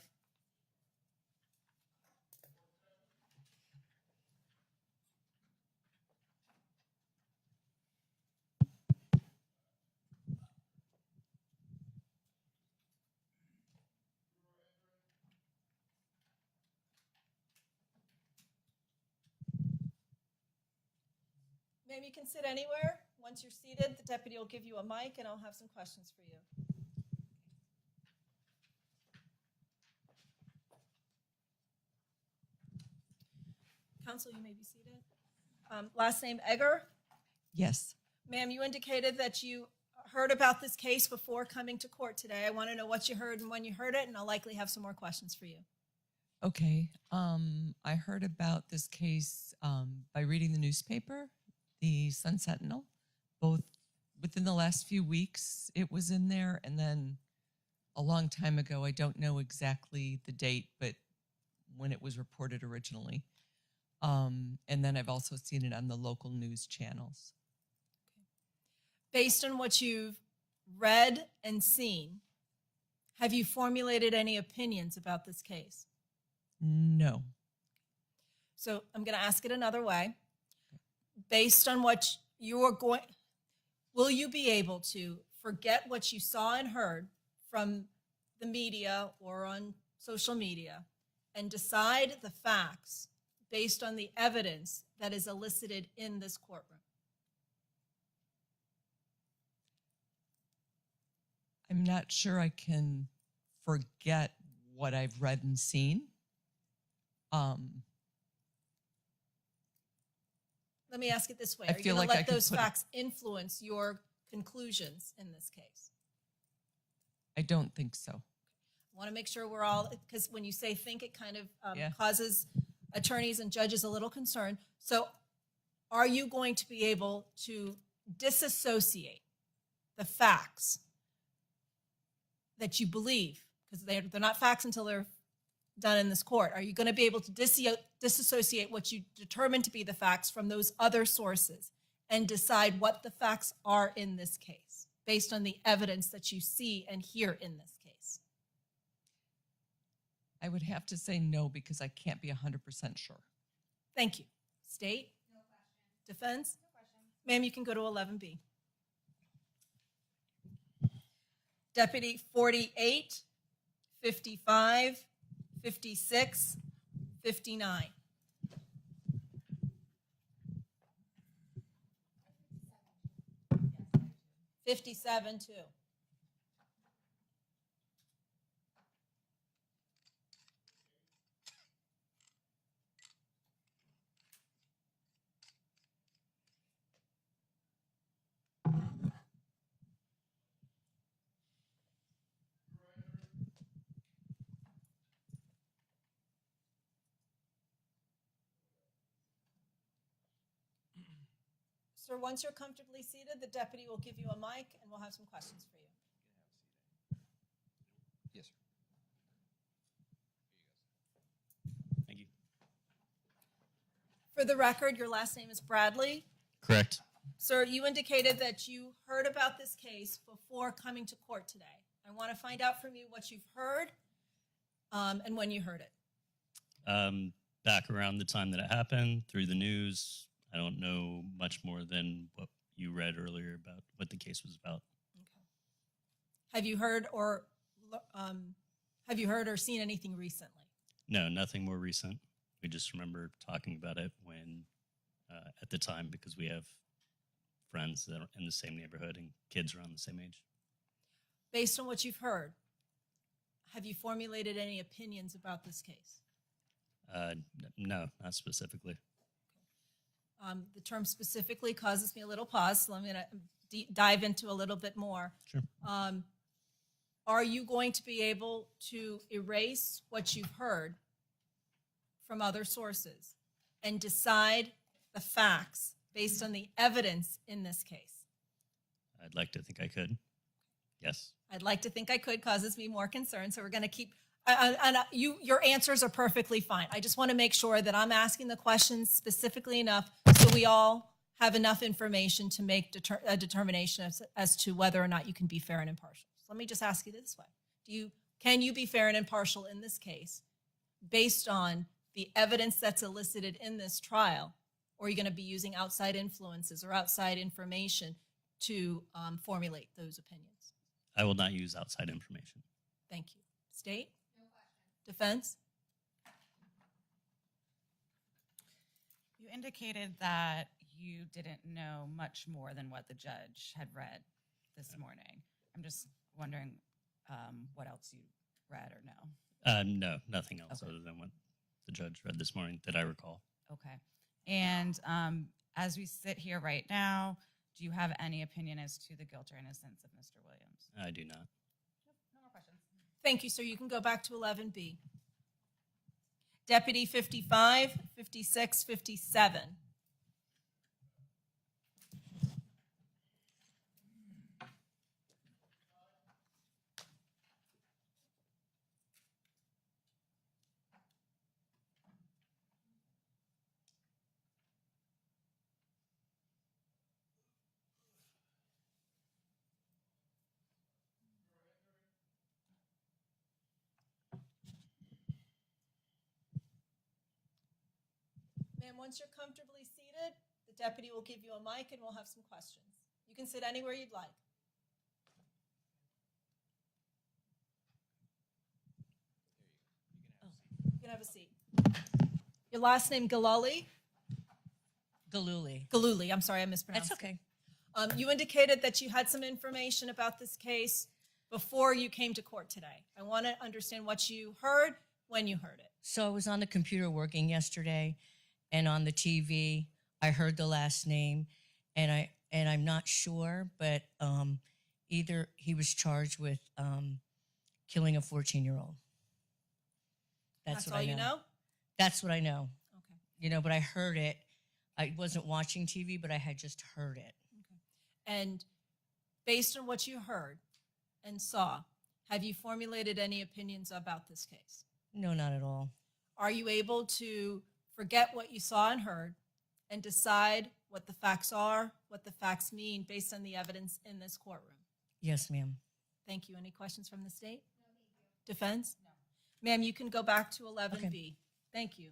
Maybe you can sit anywhere. Once you're seated, the deputy will give you a mic and I'll have some questions for you. Counsel, you may be seated. Last name Egger? Yes. Ma'am, you indicated that you heard about this case before coming to court today. I want to know what you heard and when you heard it, and I'll likely have some more questions for you. Okay. I heard about this case by reading the newspaper, the Sun Sentinel. Both within the last few weeks, it was in there, and then a long time ago, I don't know exactly the date, but when it was reported originally. And then I've also seen it on the local news channels. Based on what you've read and seen, have you formulated any opinions about this case? No. So I'm going to ask it another way. Based on what you are going, will you be able to forget what you saw and heard from the media or on social media and decide the facts based on the evidence that is elicited in this courtroom? I'm not sure I can forget what I've read and seen. Let me ask it this way. I Are you feel going like to I let could those put it- facts influence your conclusions in this case? I don't think so. I want to make sure we're all, because when you say think, it kind of Yeah. causes attorneys and judges a little concern. So are you going to be able to disassociate the facts that you believe, because they're not facts until they're done in this court? Are you going to be able to disassociate what you determine to be the facts from those other sources and decide what the facts are in this case based on the evidence that you see and hear in this case? I would have to say no because I can't be 100% sure. Thank you. State? No question. Defense? No question. Ma'am, you can go to 11B. Deputy 48, 55, 56, 59. 57 too. Sir, once you're comfortably seated, the deputy will give you a mic and we'll have some questions for you. Yes, sir. Thank you. For the record, your last name is Bradley. Correct. Sir, you indicated that you heard about this case before coming to court today. I want to find out from you what you've heard and when you heard it. Back around the time that it happened, through the news. I don't know much more than what you read earlier about what the case was about. Have you heard or seen anything recently? No, nothing more recent. We just remember talking about it when, at the time, because we have friends that are in the same neighborhood and kids around the same age. Based on what you've heard, have you formulated any opinions about this case? No, not specifically. The term specifically causes me a little pause, so I'm going to dive into a little bit more. Sure. Are you going to be able to erase what you've heard from other sources and decide the facts based on the evidence in this case? I'd like to think I could. Yes. I'd like to think I could, causes me more concern. So we're going to keep, your answers are perfectly fine. I just want to make sure that I'm asking the questions specifically enough so we all have enough information to make a determination as to whether or not you can be fair and impartial. So let me just ask you this way. Can you be fair and impartial in this case based on the evidence that's elicited in this trial? Or are you going to be using outside influences or outside information to formulate those opinions? I will not use outside information. Thank you. State? No question. Defense? You indicated that you didn't know much more than what the judge had read this morning. I'm just wondering what else you read or know. No, nothing else other than what the judge read this morning that I recall. Okay. And as we sit here right now, do you have any opinion as to the guilt or innocence of Mr. Williams? I do not. No more questions. Thank you, sir. You can go back to 11B. Deputy 55, 56, 57. Ma'am, once you're comfortably seated, the deputy will give you a mic and we'll have some questions. You can sit anywhere you'd like. You can have a seat. Your last name, Galuli? Galuli. Galuli, I'm sorry, I mispronounced. That's okay. You indicated that you had some information about this case before you came to court today. I want to understand what you heard, when you heard it. So I was on the computer working yesterday, and on the TV, I heard the last name, and I'm not sure, but either he was charged with killing a 14-year-old. That's what all I know. you know? That's what I know. Okay. You know, but I heard it. I wasn't watching TV, but I had just heard it. And based on what you heard and saw, have you formulated any opinions about this case? No, not at all. Are you able to forget what you saw and heard and decide what the facts are, what the facts mean based on the evidence in this courtroom? Yes, ma'am. Thank you. Any questions from the state? No, thank you. Defense? No. Ma'am, you can go back to 11B. Okay. Thank you.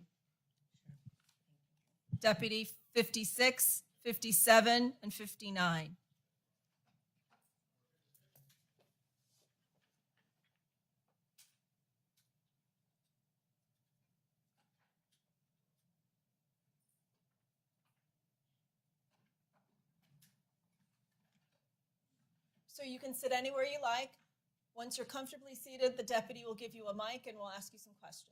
Deputy 56, 57, and 59. So you can sit anywhere you like. Once you're comfortably seated, the deputy will give you a mic and we'll ask you some questions.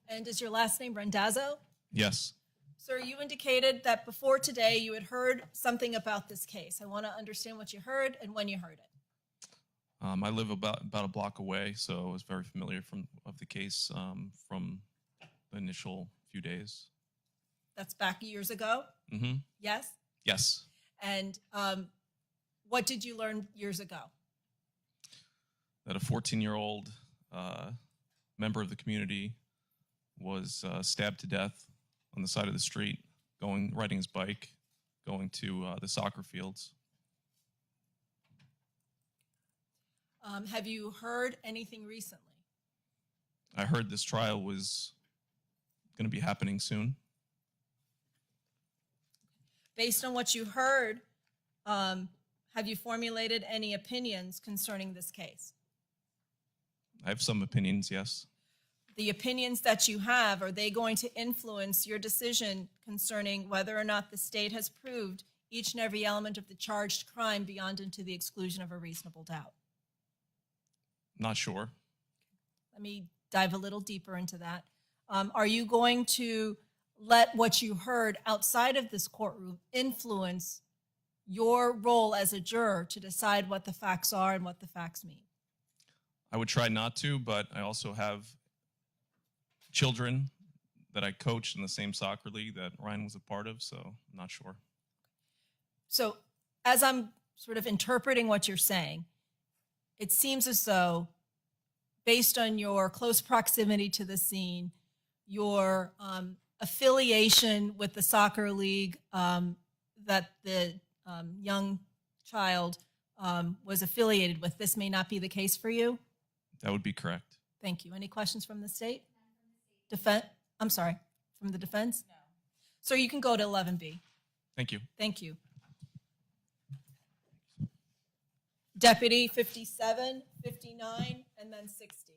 And is your last name Randazzo? Yes. Sir, you indicated that before today you had heard something about this case. I want to understand what you heard and when you heard it. I live about a block away, so I was very familiar of the case from the initial few days. That's back years ago? Mm-hmm. Yes? Yes. And what did you learn years ago? That a 14-year-old member of the community was stabbed to death on the side of the street, riding his bike, going to the soccer fields. Have you heard anything recently? I heard this trial was going to be happening soon. Based on what you heard, have you formulated any opinions concerning this case? I have some opinions, yes. The opinions that you have, are they going to influence your decision concerning whether or not the state has proved each and every element of the charged crime beyond and to the exclusion of a reasonable doubt? Not sure. Let me dive a little deeper into that. Are you going to let what you heard outside of this courtroom influence your role as a juror to decide what the facts are and what the facts mean? I would try not to, but I also have children that I coached in the same soccer league that Ryan was a part of, so I'm not sure. So as I'm sort of interpreting what you're saying, it seems as though, based on your close proximity to the scene, your affiliation with the soccer league that the young child was affiliated with, this may not be the case for you? That would be correct. Thank you. Any questions from the state? I'm sorry, from the defense? No. So you can go to 11B. Thank you. Thank you. Deputy 57, 59, and then 60.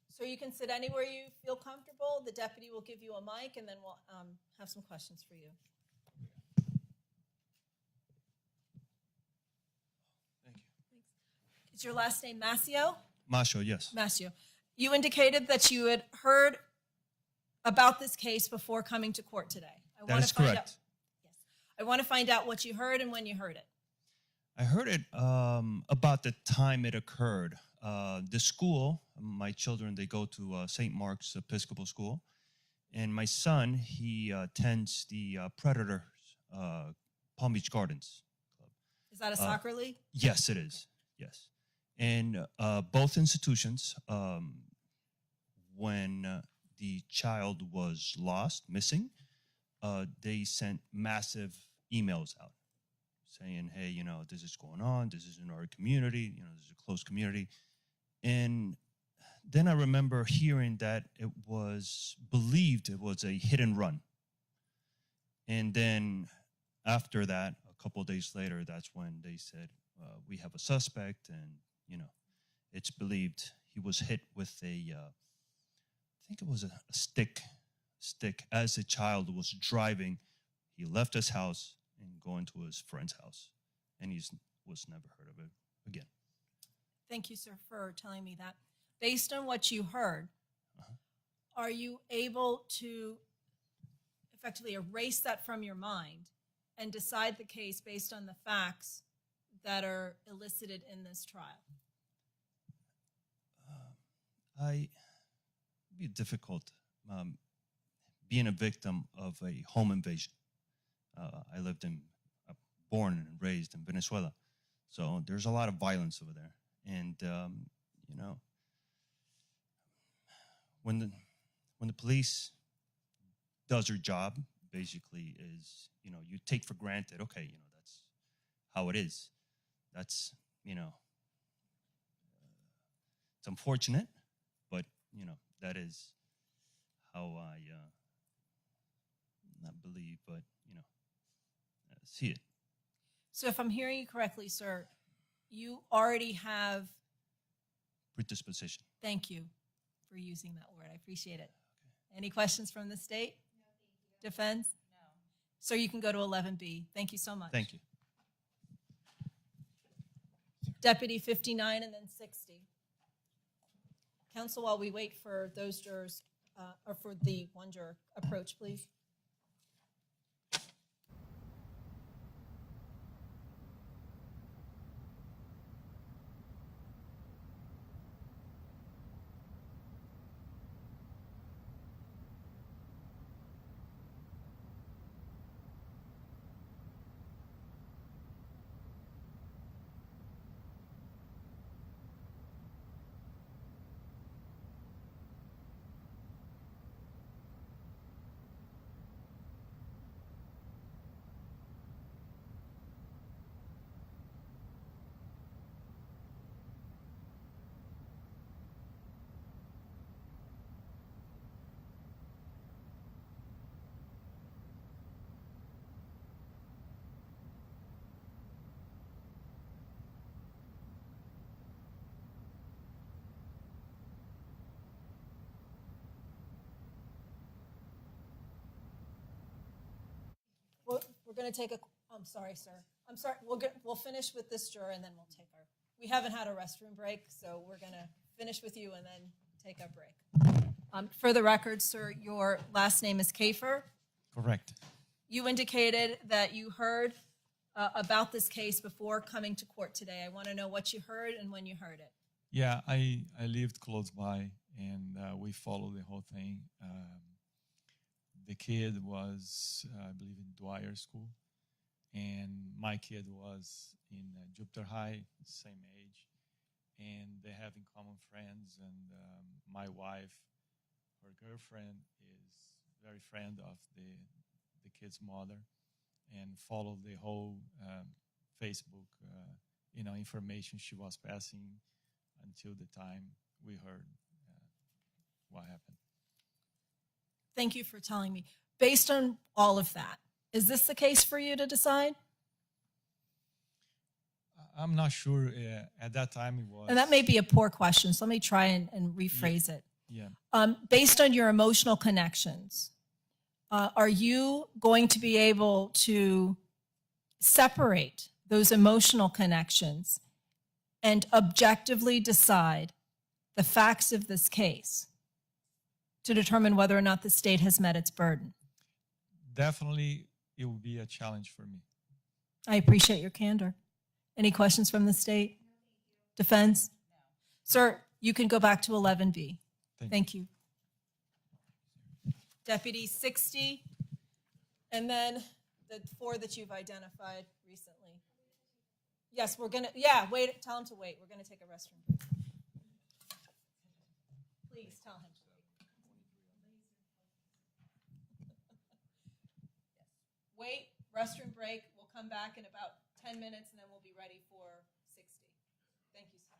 So you can sit anywhere you feel comfortable. The deputy will give you a mic, and then we'll have some questions for you. Is your last name Mascio? Mascio, yes. Mascio. You indicated that you had heard about this case before coming to court today. That is correct. I want to find out what you heard and when you heard it. I heard it about the time it occurred. The school, my children, they go to St. Mark's Episcopal School. And my son, he attends the Predators Palm Beach Gardens Club. Is that a soccer league? Yes, it is. Yes. And both institutions, when the child was lost, missing, they sent massive emails out saying, hey, you know, this is going on. This is in our community. You know, this is a close community. And then I remember hearing that it was believed it was a hit and run. And then after that, a couple of days later, that's when they said, we have a suspect, and, you know, it's believed he was hit with I think it was a stick as a child was driving. He left his house and going to his friend's house, and he was never heard of it again. Thank you, sir, for telling me that. Based on what you heard, are you able to effectively erase that from your mind and decide the case based on the facts that are elicited in this trial? It'd be difficult being a victim of a home invasion. I lived born and raised in Venezuela, so there's a lot of violence over there. And you know, when the police does their job, basically is, you know, you take for granted, okay, you know, that's how it is. That's, you know, it's unfortunate, but, you know, that is how I not believe, but, you know, see it. So if I'm hearing you correctly, sir, you already have Predisposition. Thank you for using that word. I appreciate it. Okay. Any questions from the state? No, defense? No. So you can go to 11B. Thank you so much. Thank you. Deputy 59 and then 60. Counsel, while we wait for those jurors, or for the one juror, approach, please. going to take a, I'm sorry, sir. I'm sorry. We'll finish with this juror and then we'll take we haven't had a restroom break, so we're going to finish with you and then take a break. For the record, sir, your last name is Kafer. Correct. You indicated that you heard about this case before coming to court today. I want to know what you heard and when you heard it. Yeah, I lived close by, and we followed the whole thing. The kid was, I believe, in Dwyer School, and my kid was in Jupiter High, same age, and they have in common friends. And my wife, her girlfriend, is very friend of the kid's mother, and followed the whole Facebook, information she was passing until the time we heard what happened. Thank you for telling me. Based on all of that, is this the case for you to decide? I'm not sure. At that time, it was. And that may be a poor question, so let me try and rephrase it. Yeah. Based on your emotional connections, are you going to be able to separate those emotional connections and objectively decide the facts of this case to determine whether or not the state has met its burden? Definitely, it will be a challenge for me. I appreciate your candor. Any questions from the state? Defense? No. Sir, you can go back to 11B. Thank you. Deputy 60, and then the 4 that you've identified recently. Yes, we're gonna, wait, tell him to wait. We're gonna take a restroom break. Please tell him to wait. Wait, restroom break. We'll come back in about 10 minutes and then we'll be ready for 60. Thank you, sir.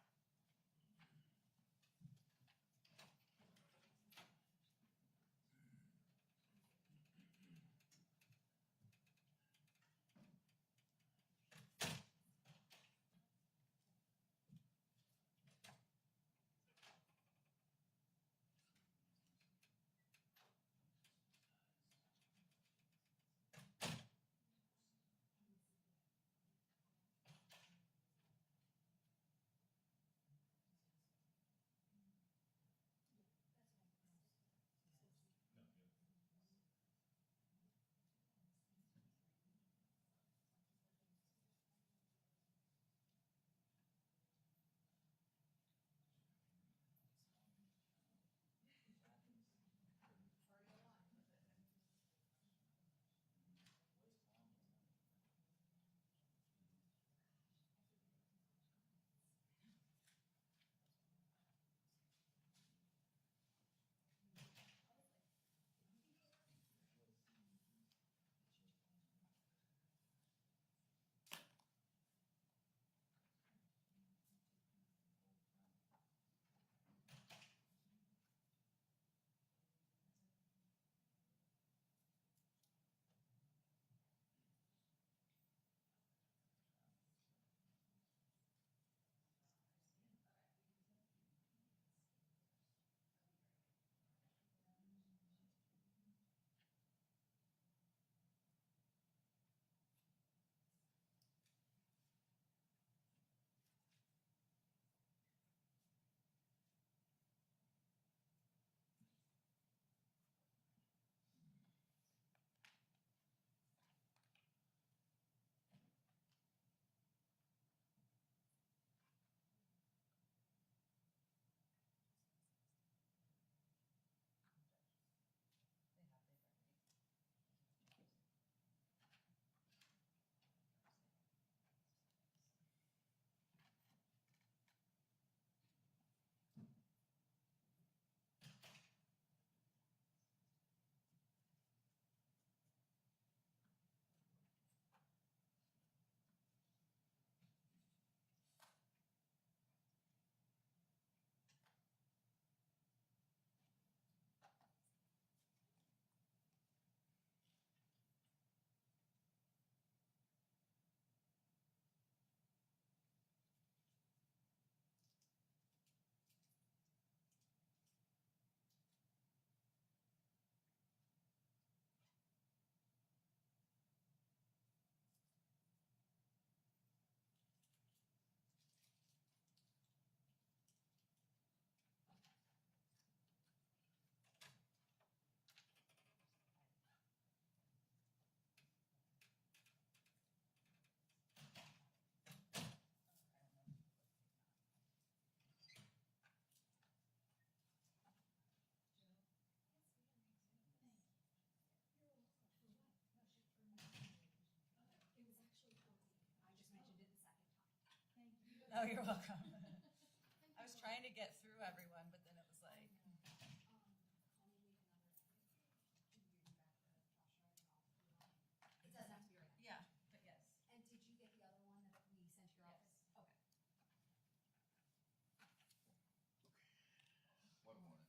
you're welcome. I was trying to get through everyone, but then it was like. It doesn't have to be right now. Yeah, but yes. And did you get the other one that we sent to your office? Okay. One morning.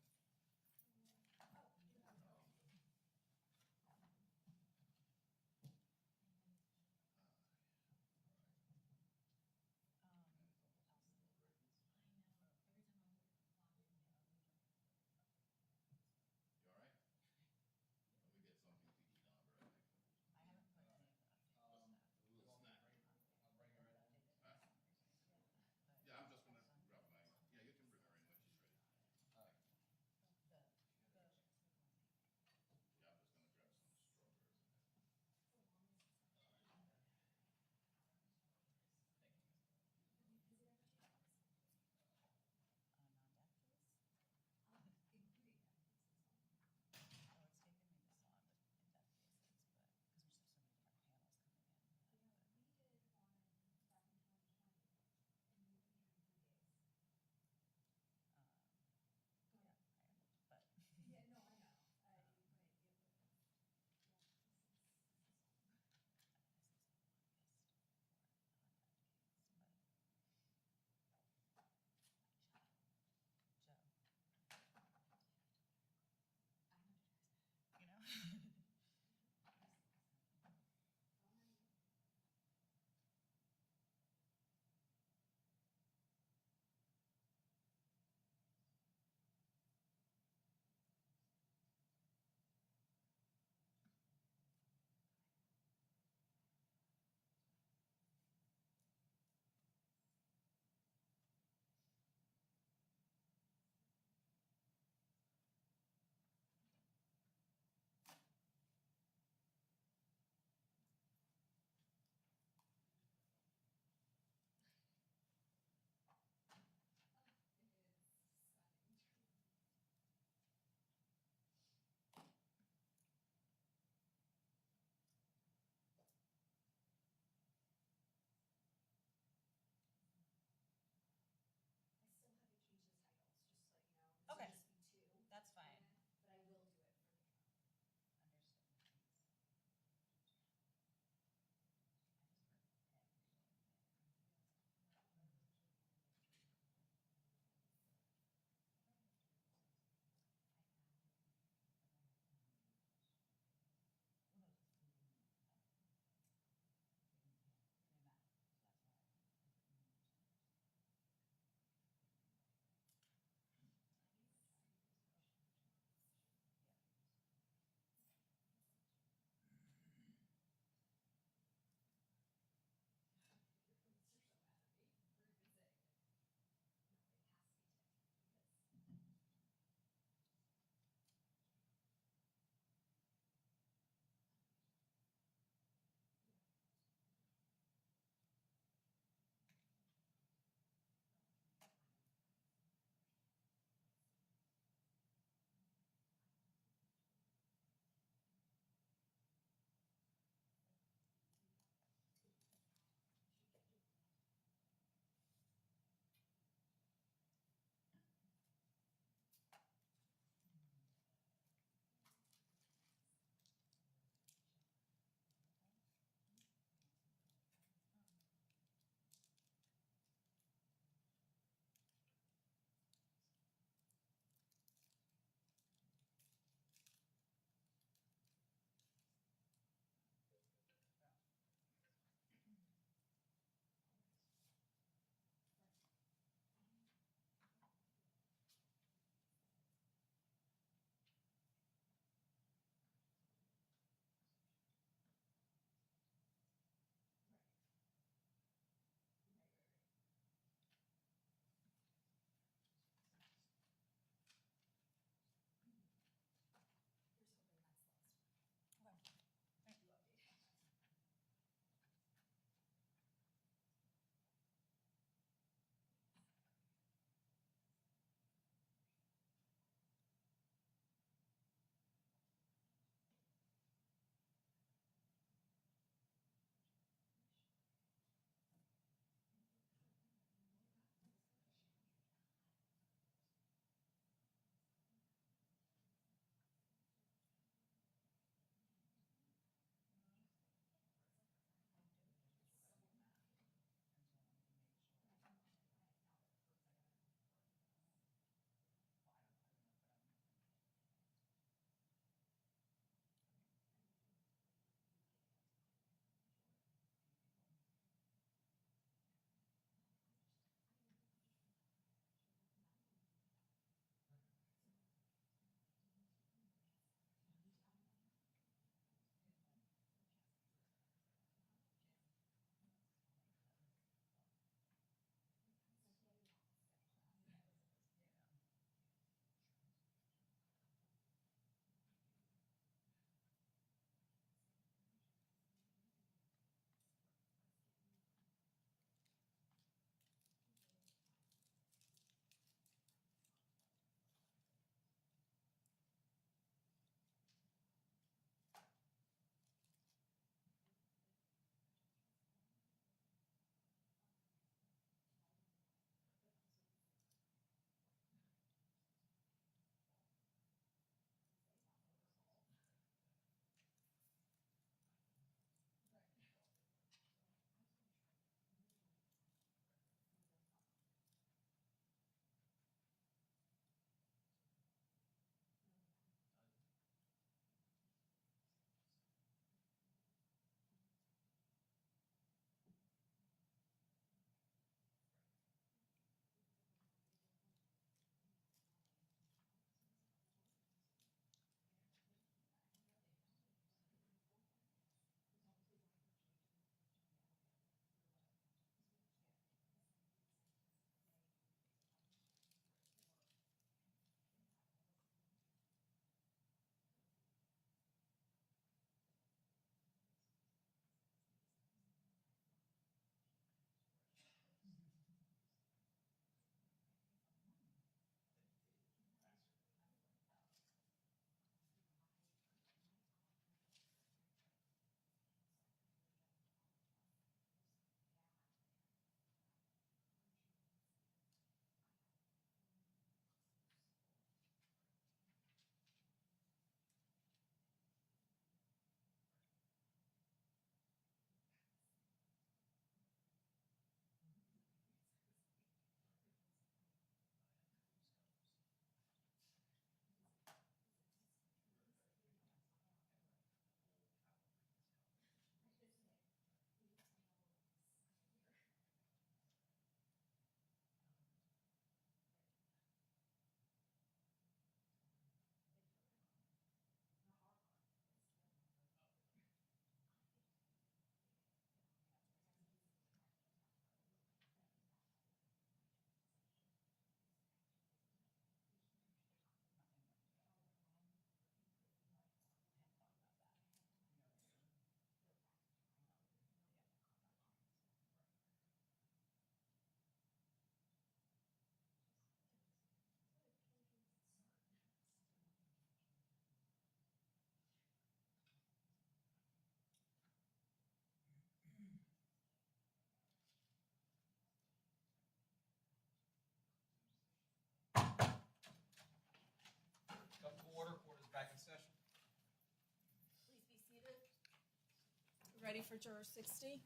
ready for juror 60?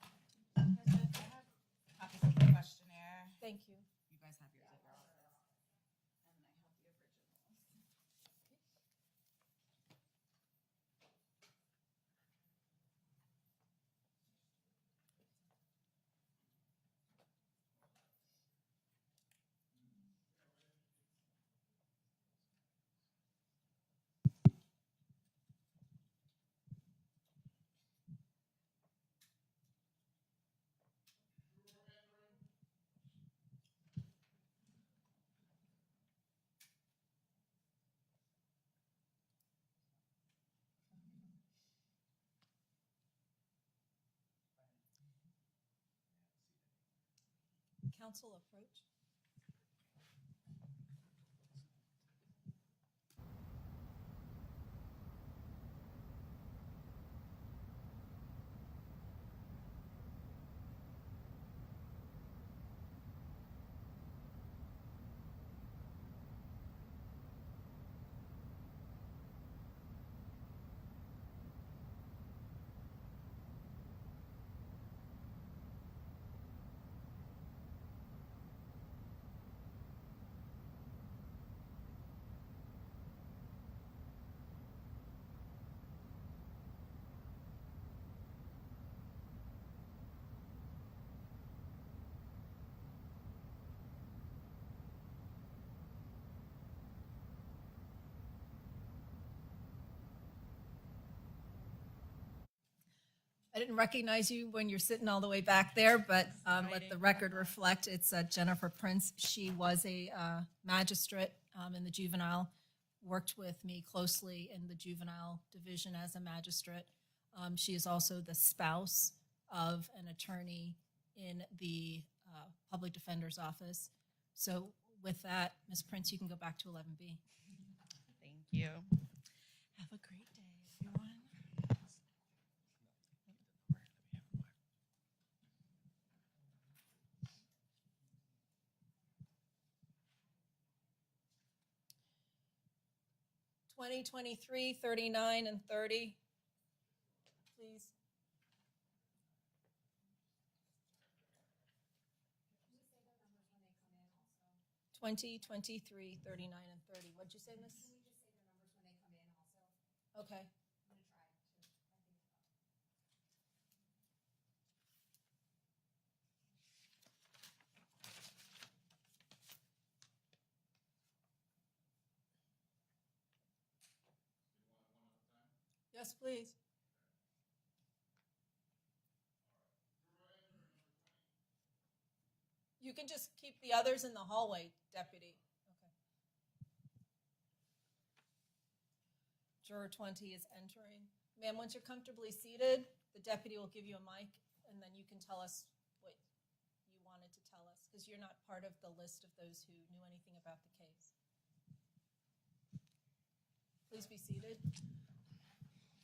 I have copies of the questionnaire. Thank you. You guys have yours as well. And then I have the originals. Council approach. I didn't recognize you when you're sitting all the way back there, but let the record reflect it's Jennifer Prince. She was a magistrate in the juvenile, worked with me closely in the juvenile division as a magistrate. She is also the spouse of an attorney in the public defender's office. So with that, Ms. Prince, you can go back to 11B. Thank you. Have a great day, everyone. 2023, 39, and 30, please. Twenty, 23, 39, and 30. What'd you say, Miss? Can we just say their numbers when they come in also? Okay. I'm gonna try to. Yes, please. You can just keep the others in the hallway, Deputy. Okay. Juror 20 is entering. Ma'am, once you're comfortably seated, the deputy will give you a mic, and then you can tell us what you wanted to tell us, because you're not part of the list of those who knew anything about the case. Please be seated.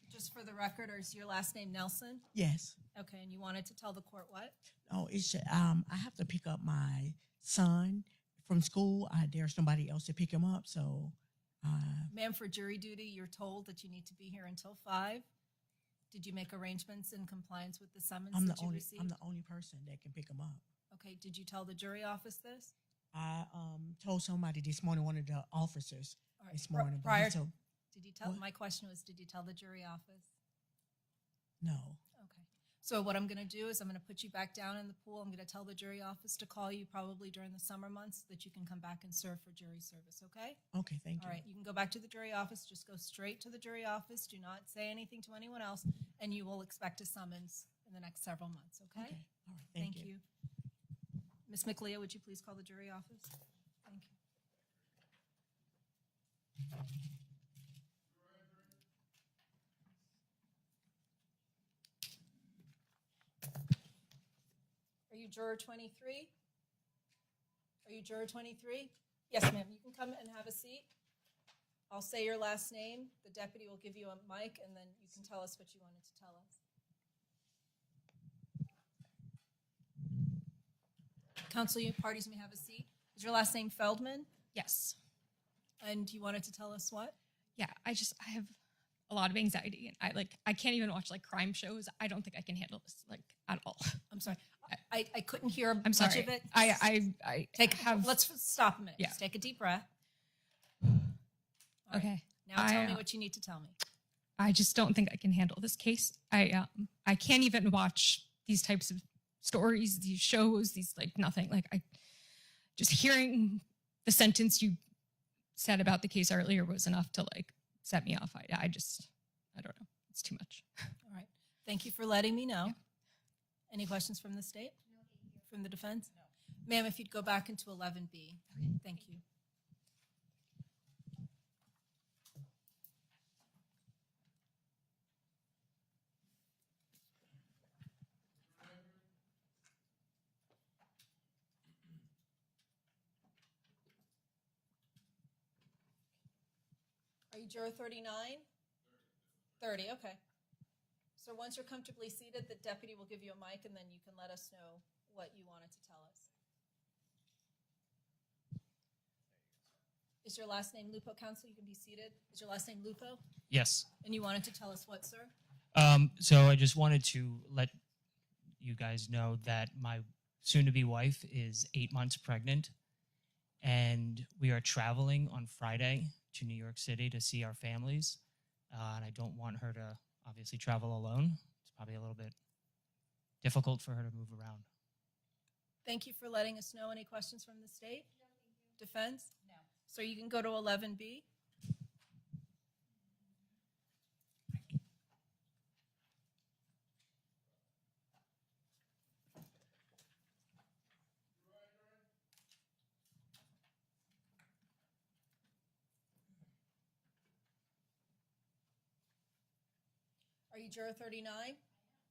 Just for the record, is your last name Nelson? Yes. Okay, and you wanted to tell the court what? Oh, it's I have to pick up my son from school. There's nobody else to pick him up, so. Ma'am, for jury duty, you're told that you need to be here until 5. Did you make arrangements in compliance with the summons that you received? I'm the only person that can pick him up. Okay, did you tell the jury office this? I told somebody this morning, one of the officers All right, this morning. but he prior, told- did you tell? What? My question was, did you tell the jury office? No. Okay. So what I'm going to do is I'm going to put you back down in the pool. I'm going to tell the jury office to call you probably during the summer months so that you can come back and serve for jury service, okay? Okay, thank you. All right, you can go back to the jury office. Just go straight to the jury office. Do not say anything to anyone else, and you will expect a summons in the next several months, okay? Okay, all right, thank you. Ms. McLeod, would you please call the jury office? Thank you. Are you juror 23? Are you juror 23? Yes, ma'am. You can come and have a seat. I'll say your last name. The deputy will give you a mic, and then you can tell us what you wanted to tell us. Counsel, you parties may have a seat. Is your last name Feldman? Yes. And you wanted to tell us what? Yeah, I have a lot of anxiety, and I can't even watch like crime shows. I don't think I can handle this like at all. I'm sorry. I couldn't hear I'm much sorry. of it. I Let's stop a minute. Yeah. Just take a deep breath. All right. Okay. Now tell me I, what you need to tell me. I just don't think I can handle this case. I can't even watch these types of stories, these shows, these like nothing. Like I just hearing the sentence you said about the case earlier was enough to like set me off. I don't know. It's too much. All right. Thank you for letting me know. Any questions from the state? From the defense? No. Ma'am, if you'd go back into 11B. Thank you. Are you juror 39? 30, okay. So once you're comfortably seated, the deputy will give you a mic and then you can let us know what you wanted to tell us. Is your last name Lupo, counsel? You can be seated. Is your last name Lupo? Yes. And you wanted to tell us what, sir? So I just wanted to let you guys know that my soon-to-be wife is 8 months pregnant, and we are traveling on Friday to New York City to see our families. And I don't want her to obviously travel alone. It's probably a little bit difficult for her to move around. Thank you for letting us know. Any questions from the state? Defense? No. So you can go to 11B. Are you juror 39?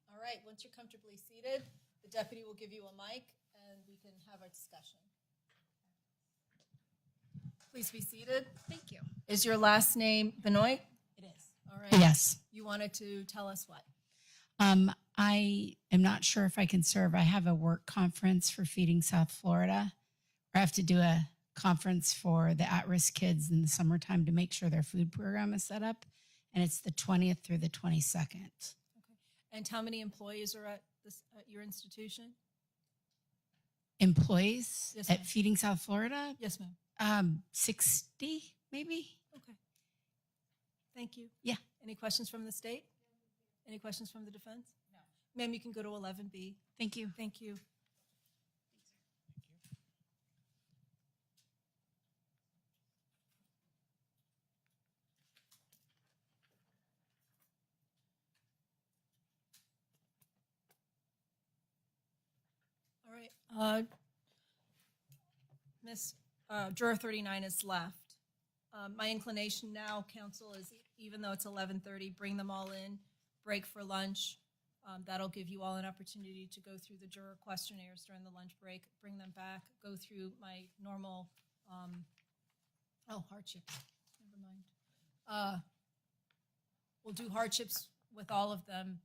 All right, once you're comfortably seated, the deputy will give you a mic and we can have a discussion. Please be seated. Thank you. Is your last name Benoit? It is. All right. Yes. You wanted to tell us what? I am not sure if I can serve. I have a work conference for Feeding South Florida. I have to do a conference for the at-risk kids in the summertime to make sure their food program is set up. And it's the 20th through the 22nd. And how many employees are at your institution? Employees Yes, at ma'am. Feeding South Florida? Yes, ma'am. 60 maybe? Okay. Thank you. Yeah. Any questions from the state? Any questions from the defense? No. Ma'am, you can go to 11B. Thank you. Thank you. All right. Miss Juror 39 is left. My inclination now, counsel, is even though it's 11:30, bring them all in, break for lunch. That'll give you all an opportunity to go through the juror questionnaires during the lunch break, bring them back, go through my normal, hardships, never mind. We'll do hardships with all of them,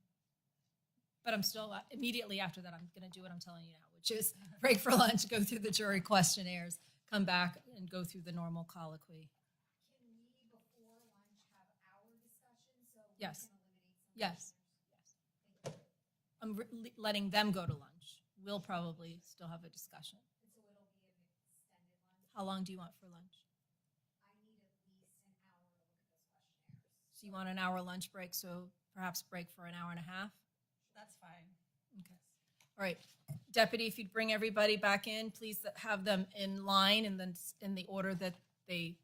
but I'm still, immediately after that, I'm gonna do what I'm telling you now, which is break for lunch, go through the jury questionnaires, come back and go through the normal colloquy. Can we, before lunch, have our discussion so Yes. we can eliminate some Yes. I'm letting them go to lunch. We'll probably still have a discussion. And so it'll be an extended lunch. How long do you want for lunch? I need at least an hour to look at those questionnaires. So you want an hour lunch break, so perhaps break for an hour and a half? That's fine. Okay. All right. Deputy, if you'd bring everybody back in, please have them in line and then in the order that they,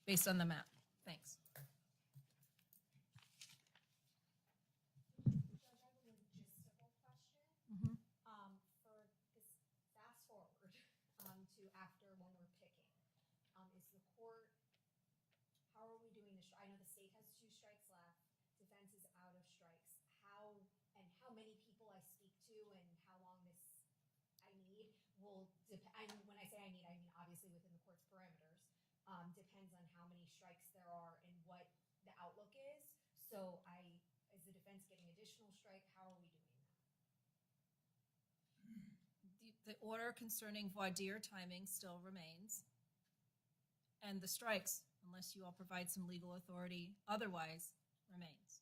based on the map. Thanks. Mhm. For this fast forward to after when we're picking, is the court, how are we doing this? I know the state has 2 strikes left, defense is out of strikes. How many people I speak to and how long this I need will depend. When I say I mean obviously within the court's parameters. Depends on how many strikes there are and what the outlook is. So is the defense getting additional strike? How are we doing that? The order concerning voir dire timing still remains. And the strikes, unless you all provide some legal authority otherwise, remains.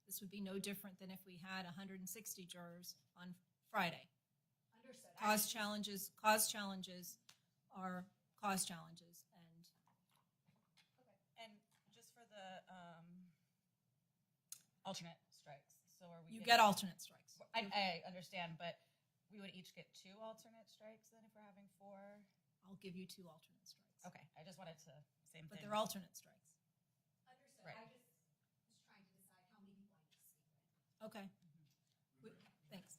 This would be no different than if we had 160 jurors on Friday. Understood. Cause challenges are cause challenges, And just for the alternate strikes, so are we? you get alternate strikes. I understand, but we would each get 2 alternate strikes then if we're having 4. I'll give you 2 alternate strikes. Okay, I just wanted to same But thing. they're alternate strikes. Understood. Right. I just was trying to decide how many people I need to speak with. Okay. Thanks.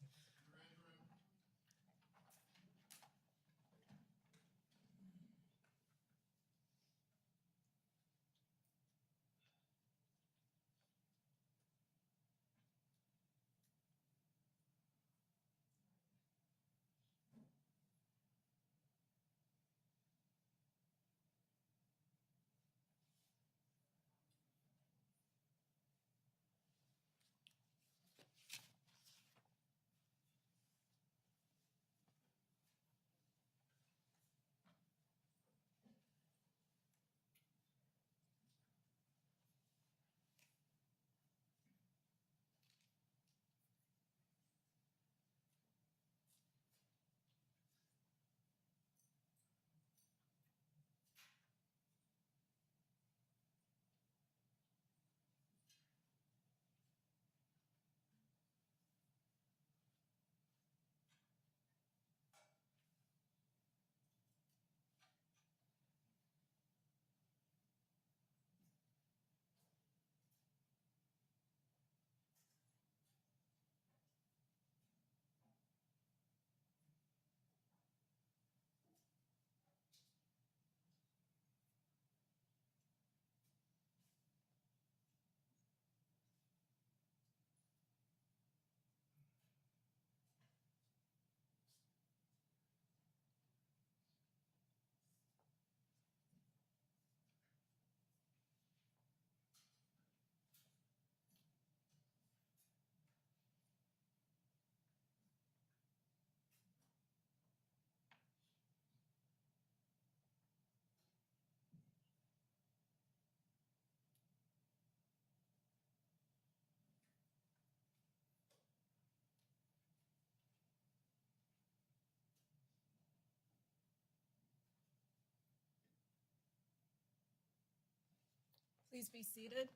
Please be seated.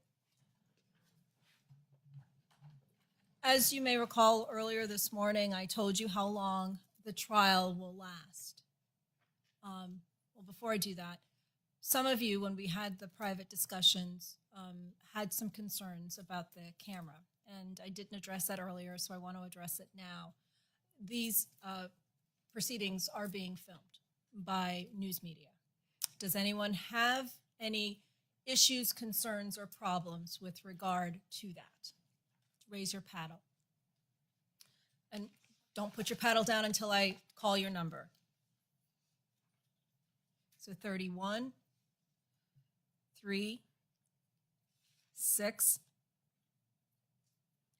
As you may recall, earlier this morning, I told you how long the trial will last. Well, before I do that, some of you, when we had the private discussions, had some concerns about the camera, and I didn't address that earlier, so I want to address it now. These proceedings are being filmed by news media. Does anyone have any issues, concerns, or problems with regard to that? Raise your paddle. And don't put your paddle down until I call your number. So 31, 3, 6.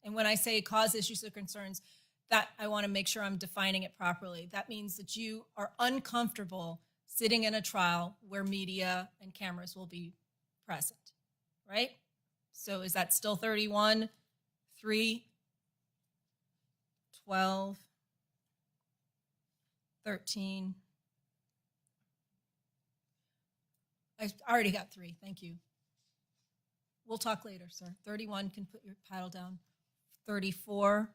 And when I say cause issues or concerns, that I want to make sure I'm defining it properly. That means that you are uncomfortable sitting in a trial where media and cameras will be present, right? So is that still 31, 3, 12, 13? I already got 3, thank you. We'll talk later, sir. 31, can put your paddle down. 34,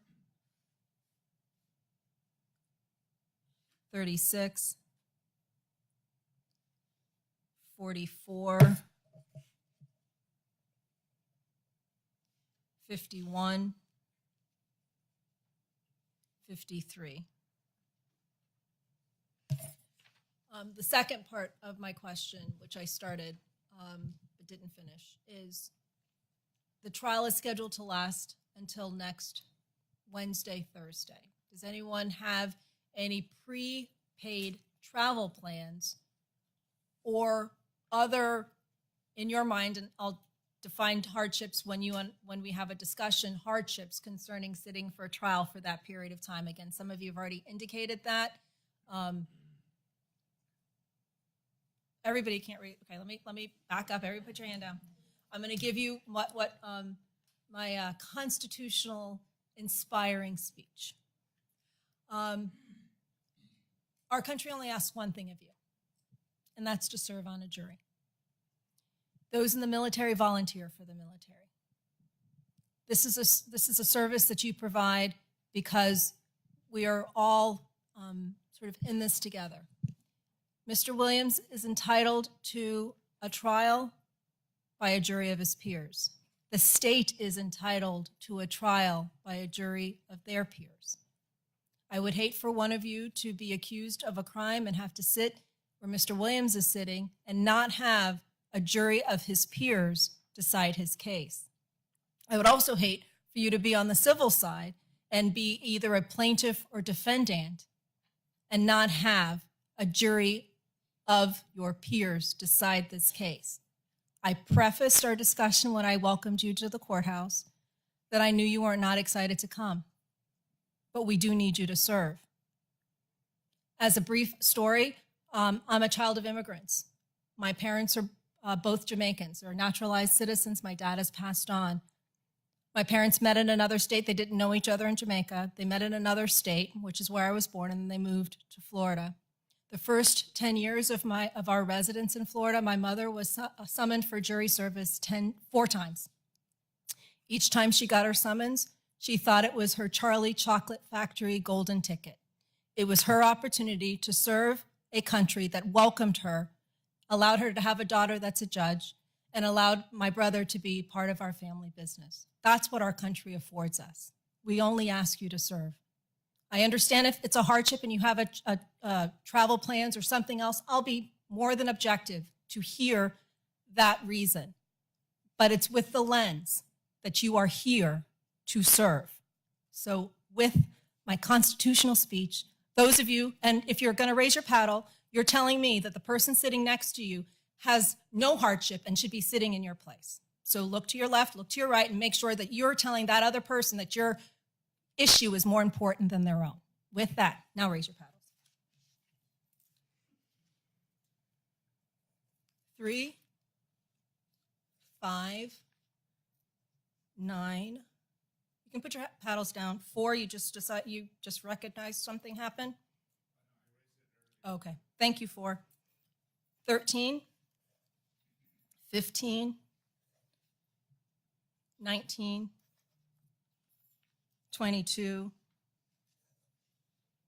36, 44, 51, 53. The second part of my question, which I started but didn't finish, is the trial is scheduled to last until next Wednesday, Thursday. Does anyone have any prepaid travel plans or other, in your mind, and I'll define hardships when we have a discussion, hardships concerning sitting for a trial for that period of time? Again, some of you have already indicated that. Everybody can't read. Okay, let me back up. Everybody put your hand down. I'm going to give you my constitutional inspiring speech. Our country only asks one thing of you, and that's to serve on a jury. Those in the military volunteer for the military. This is a service that you provide because we are all sort of in this together. Mr. Williams is entitled to a trial by a jury of his peers. The state is entitled to a trial by a jury of their peers. I would hate for one of you to be accused of a crime and have to sit where Mr. Williams is sitting and not have a jury of his peers decide his case. I would also hate for you to be on the civil side and be either a plaintiff or defendant and not have a jury of your peers decide this case. I prefaced our discussion when I welcomed you to the courthouse that I knew you were not excited to come, but we do need you to serve. As a brief story, I'm a child of immigrants. My parents are both Jamaicans. They're naturalized citizens. My dad has passed on. My parents met in another state. They didn't know each other in Jamaica. They met in another state, which is where I was born, and then they moved to Florida. The first 10 years of our residence in Florida, my mother was summoned for jury service 4 times. Each time she got her summons, she thought it was her Charlie Chocolate Factory golden ticket. It was her opportunity to serve a country that welcomed her, allowed her to have a daughter that's a judge, and allowed my brother to be part of our family business. That's what our country affords us. We only ask you to serve. I understand if it's a hardship and you have travel plans or something else, I'll be more than objective to hear that reason. But it's with the lens that you are here to serve. So with my constitutional speech, those of you, and if you're going to raise your paddle, you're telling me that the person sitting next to you has no hardship and should be sitting in your place. So look to your left, look to your right, and make sure that you're telling that other person that your issue is more important than their own. With that, now raise your paddles. 3, 5, 9. You can put your paddles down. 4, you just recognized something happened? Okay, thank you, 4. 13, 15, 19, 22,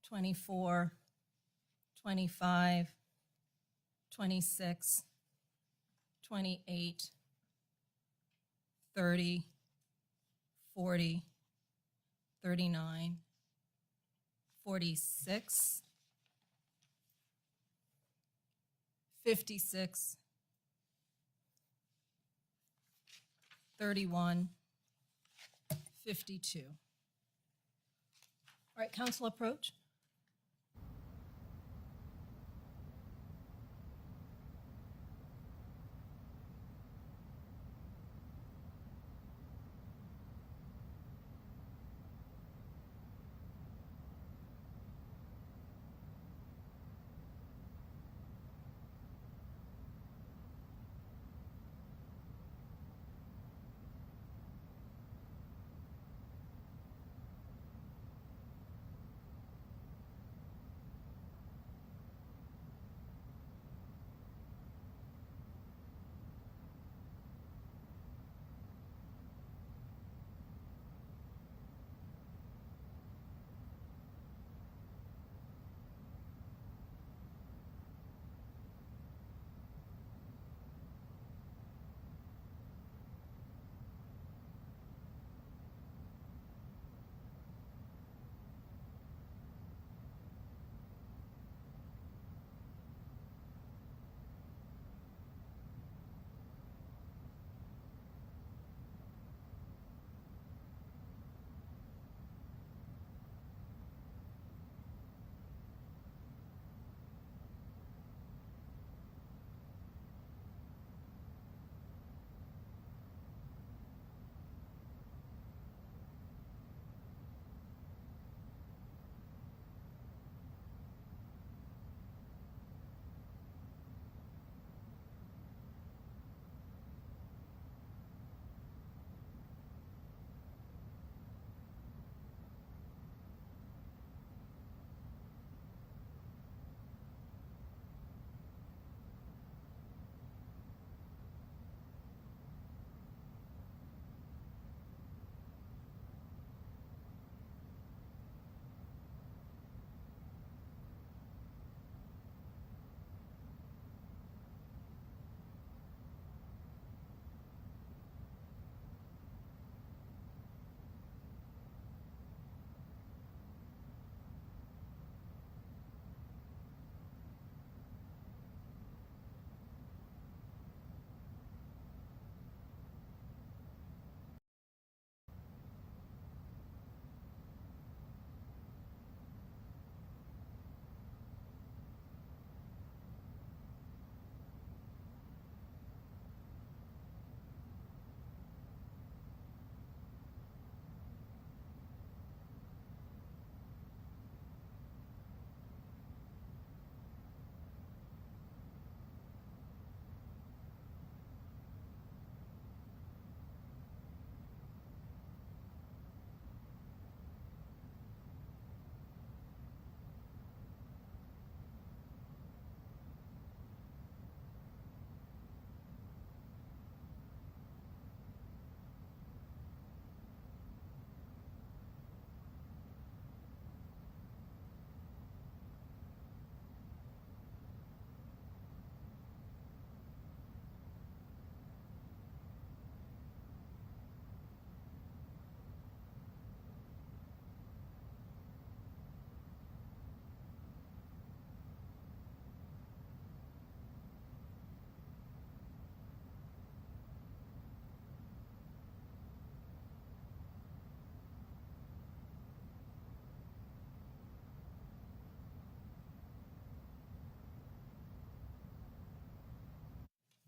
24, 25, 26, 28, 30, 40, 39, 46, 56, 31, 52. All right, council approach.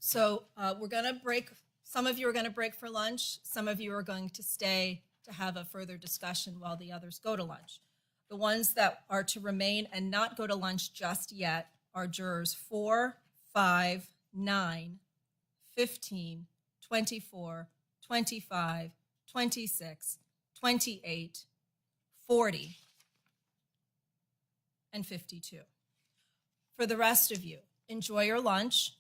So we're going to break. Some of you are going to break for lunch. Some of you are going to stay to have a further discussion while the others go to lunch. The ones that are to remain and not go to lunch just yet are jurors 4, 5, 9, 15, 24, 25, 26, 28, 40, and 52. For the rest of you, enjoy your lunch.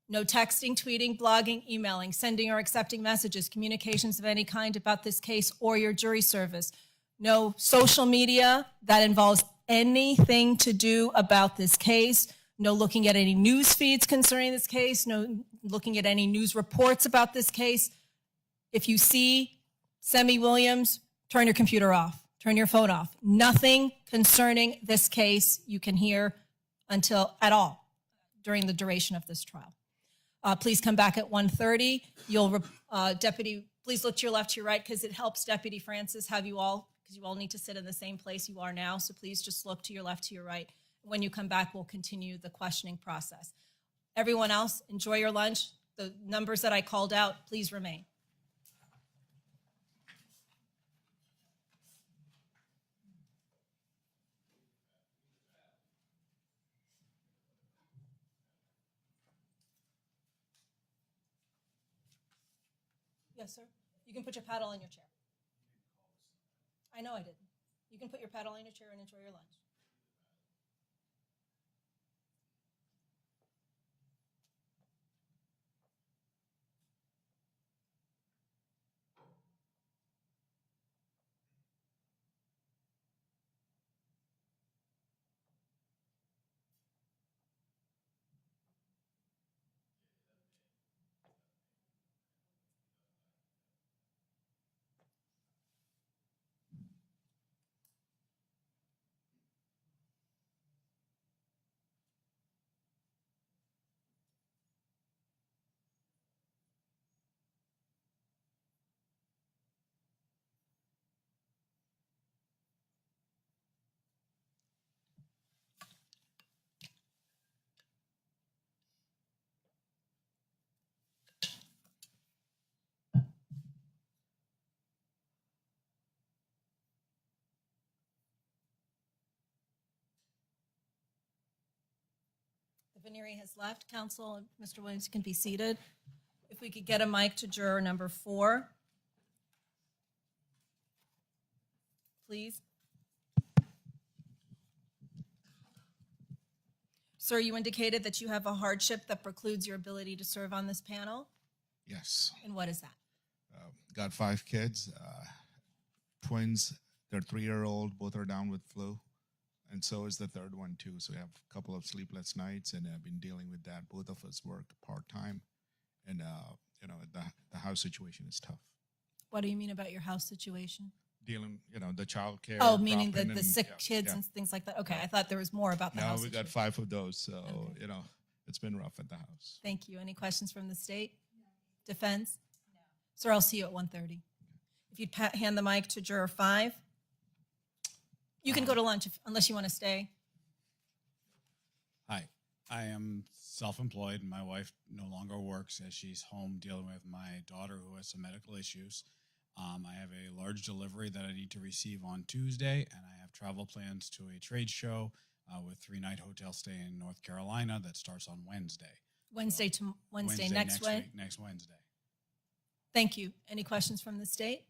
No texting, tweeting, blogging, emailing, sending or accepting messages, communications of any kind about this case or your jury service. No social media that involves anything to do about this case. No looking at any news feeds concerning this case. No looking at any news reports about this case. If you see Semmie Williams, turn your computer off. Turn your phone off. Nothing concerning this case you can hear until at all during the duration of this trial. Please come back at 1:30. Deputy, please look to your left, to your right, because it helps Deputy Francis have you all, because you all need to sit in the same place you are now. So please just look to your left, to your right. When you come back, we'll continue the questioning process. Everyone else, enjoy your lunch. The numbers that I called out, please remain. Yes, sir. You can put your paddle in your chair. I know I didn't. You can put your paddle in your chair and enjoy your lunch. The veneering has left. Counsel, Mr. Williams can be seated. If we could get a mic to juror number 4. Please. Sir, you indicated that you have a hardship that precludes your ability to serve on this panel. Yes. And what is that? Got 5 kids, twins. They're 3-year-old. Both are down with flu. And so is the third one too. So we have a couple of sleepless nights, and I've been dealing with that. Both of us work part-time, and the house situation is tough. What do you mean about your house situation? Dealing, the child care. Oh, meaning the dropping sick and- kids and things like that. Okay, I thought there was more about the No, house we got situation. 5 of those, so it's been rough at the house. Thank you. Any questions from the state? Defense? No. Sir, I'll see you at 1:30. If you'd hand the mic to juror 5. You can go to lunch unless you want to stay. Hi, I am self-employed. My wife no longer works as she's home dealing with my daughter who has some medical issues. I have a large delivery that I need to receive on Tuesday, and I have travel plans to a trade show with 3-night hotel stay in North Carolina that starts on Wednesday. Wednesday next week. Next Wednesday. Thank you. Any questions from the state?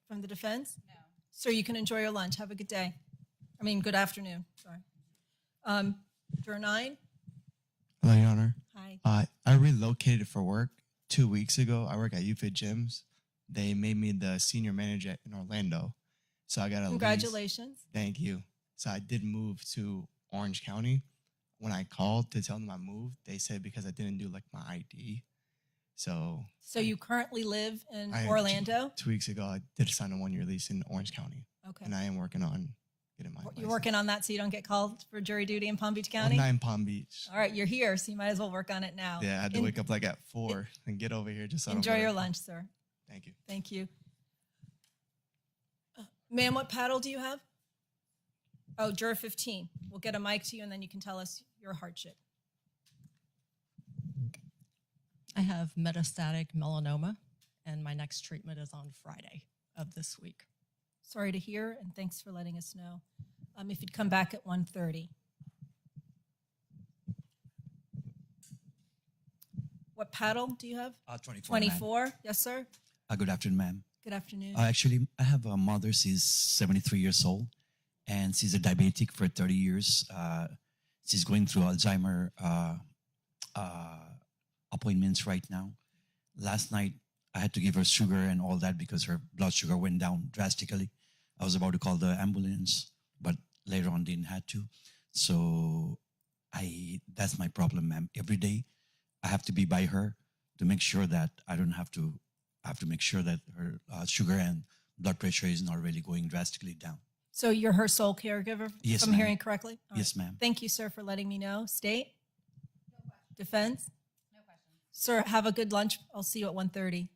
From the defense? No. Sir, you can enjoy your lunch. Have a good day. Good afternoon. Sorry. Juror 9. Hello, Your Honor. Hi. I relocated for work 2 weeks ago. I work at UFIT Gyms. They made me the senior manager in Orlando. So I got a Congratulations. lease. Thank you. So I did move to Orange County. When I called to tell them I moved, they said because I didn't do my ID. So You currently live in I- Orlando? 2 weeks ago, I did sign a 1-year lease in Orange County. Okay. And I am working on getting my You're working on that so you don't get called for jury duty in Palm Beach I'm County? not in Palm Beach. All right, you're here, so you might as well work on it now. Yeah, I had to wake up at 4 and get over here just so I don't Enjoy get your a- lunch, sir. Thank you. Thank you. Ma'am, what paddle do you have? Oh, juror 15. We'll get a mic to you, and then you can tell us your hardship. I have metastatic melanoma, and my next treatment is on Friday of this week. Sorry to hear, and thanks for letting us know. If you'd come back at 1:30. What paddle do you have? 24. ma'am. 24, yes, sir. Good afternoon, ma'am. Good afternoon. Actually, I have a mother. She's 73 years old, and she's a diabetic for 30 years. She's going through Alzheimer appointments right now. Last night, I had to give her sugar and all that because her blood sugar went down drastically. I was about to call the ambulance, but later on didn't have to. So that's my problem, ma'am. Every day, I have to be by her to make sure that I have to make sure that her sugar and blood pressure is not really going drastically down. So you're her sole caregiver, Yes, if I'm ma'am. hearing correctly? All Yes, right. ma'am. Thank you, sir, for letting me know. State? Defense? No questions. Sir, have a good lunch. I'll see you at 1:30.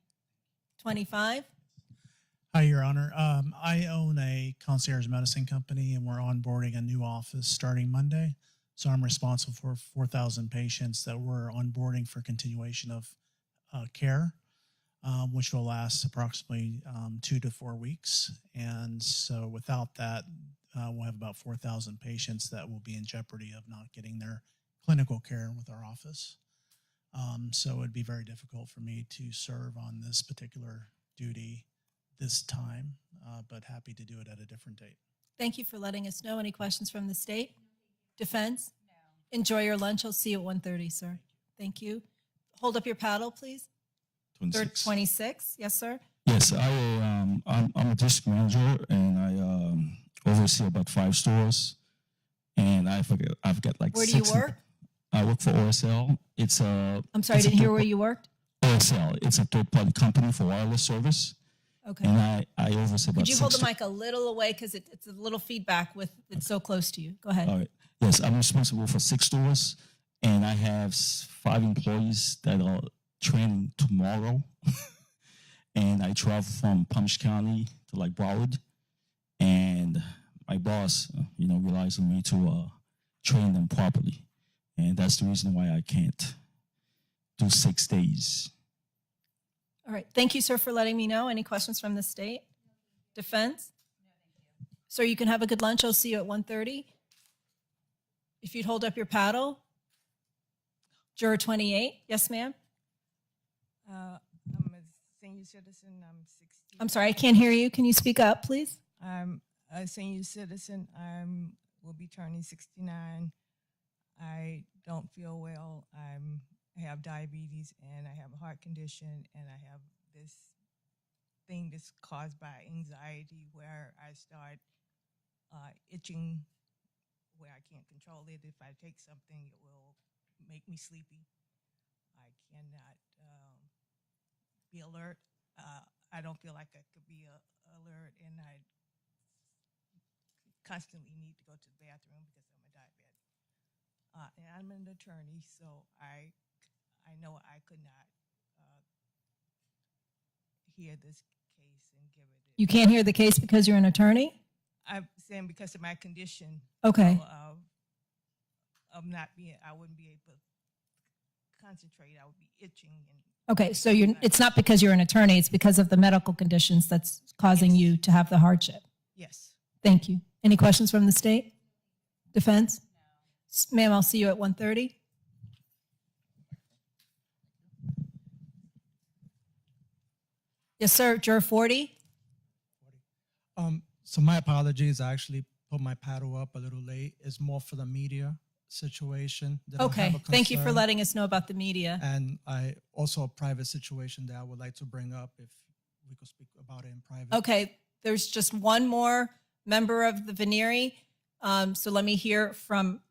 25? Hi, Your Honor. I own a concierge medicine company, and we're onboarding a new office starting Monday. So I'm responsible for 4,000 patients that we're onboarding for continuation of care, which will last approximately 2 to 4 weeks. And so without that, we'll have about 4,000 patients that will be in jeopardy of not getting their clinical care with our office. So it'd be very difficult for me to serve on this particular duty this time, but happy to do it at a different date. Thank you for letting us know. Any questions from the state? Defense? No. Enjoy your lunch. I'll see you at 1:30, sir. Thank you. Hold up your paddle, please. 26. 26. Yes, sir. Yes, I'm a district manager, and I oversee about 5 stores. And I've got like Where do you 6. work? I work for OSL. It's a. I'm sorry, I didn't hear where you worked. OSL. It's a third-party company for wireless service. Okay. And I oversee about Could you hold 6 the mic a little away because it's a little feedback with it's so close to you. Go ahead. All right. Yes, I'm responsible for 6 stores, and I have 5 employees that are training tomorrow. And I travel from Palm Beach County to like Broward, and my boss, relies on me to train them properly, and that's the reason why I can't do 6 days. All right. Thank you, sir, for letting me know. Any questions from the state? Defense? No, thank you. Sir, you can have a good lunch. I'll see you at 1:30. If you'd hold up your paddle. Juror 28. Yes, ma'am. I'm a senior citizen. I'm 60. I'm sorry, I can't hear you. Can you speak up, please? I'm a senior citizen. I will be turning 69. I don't feel well. I have diabetes and I have a heart condition, and I have this thing that's caused by anxiety where I start itching where I can't control it. If I take something, it will make me sleepy. I cannot be alert. I don't feel like I could be alert, and I constantly need to go to the bathroom because I'm a diabetic. And I'm an attorney, so I know I could not hear this case and give it. You can't hear the case because you're an attorney? I'm saying because of my condition. Okay. I wouldn't be able to concentrate. I would be itching. Okay, so it's not because you're an attorney, it's because of the medical conditions that's causing you to have the hardship. Yes. Thank you. Any questions from the state? Defense? No. Ma'am, I'll see you at 1:30. Yes, sir. Juror 40. So my apologies. I actually put my paddle up a little late. It's more for the media situation. that I have Okay. a Thank you for concern. letting us know about the media. And I also a private situation that I would like to bring up if we could speak about it in private. Okay. There's just one more member of the Veneri. So let me hear from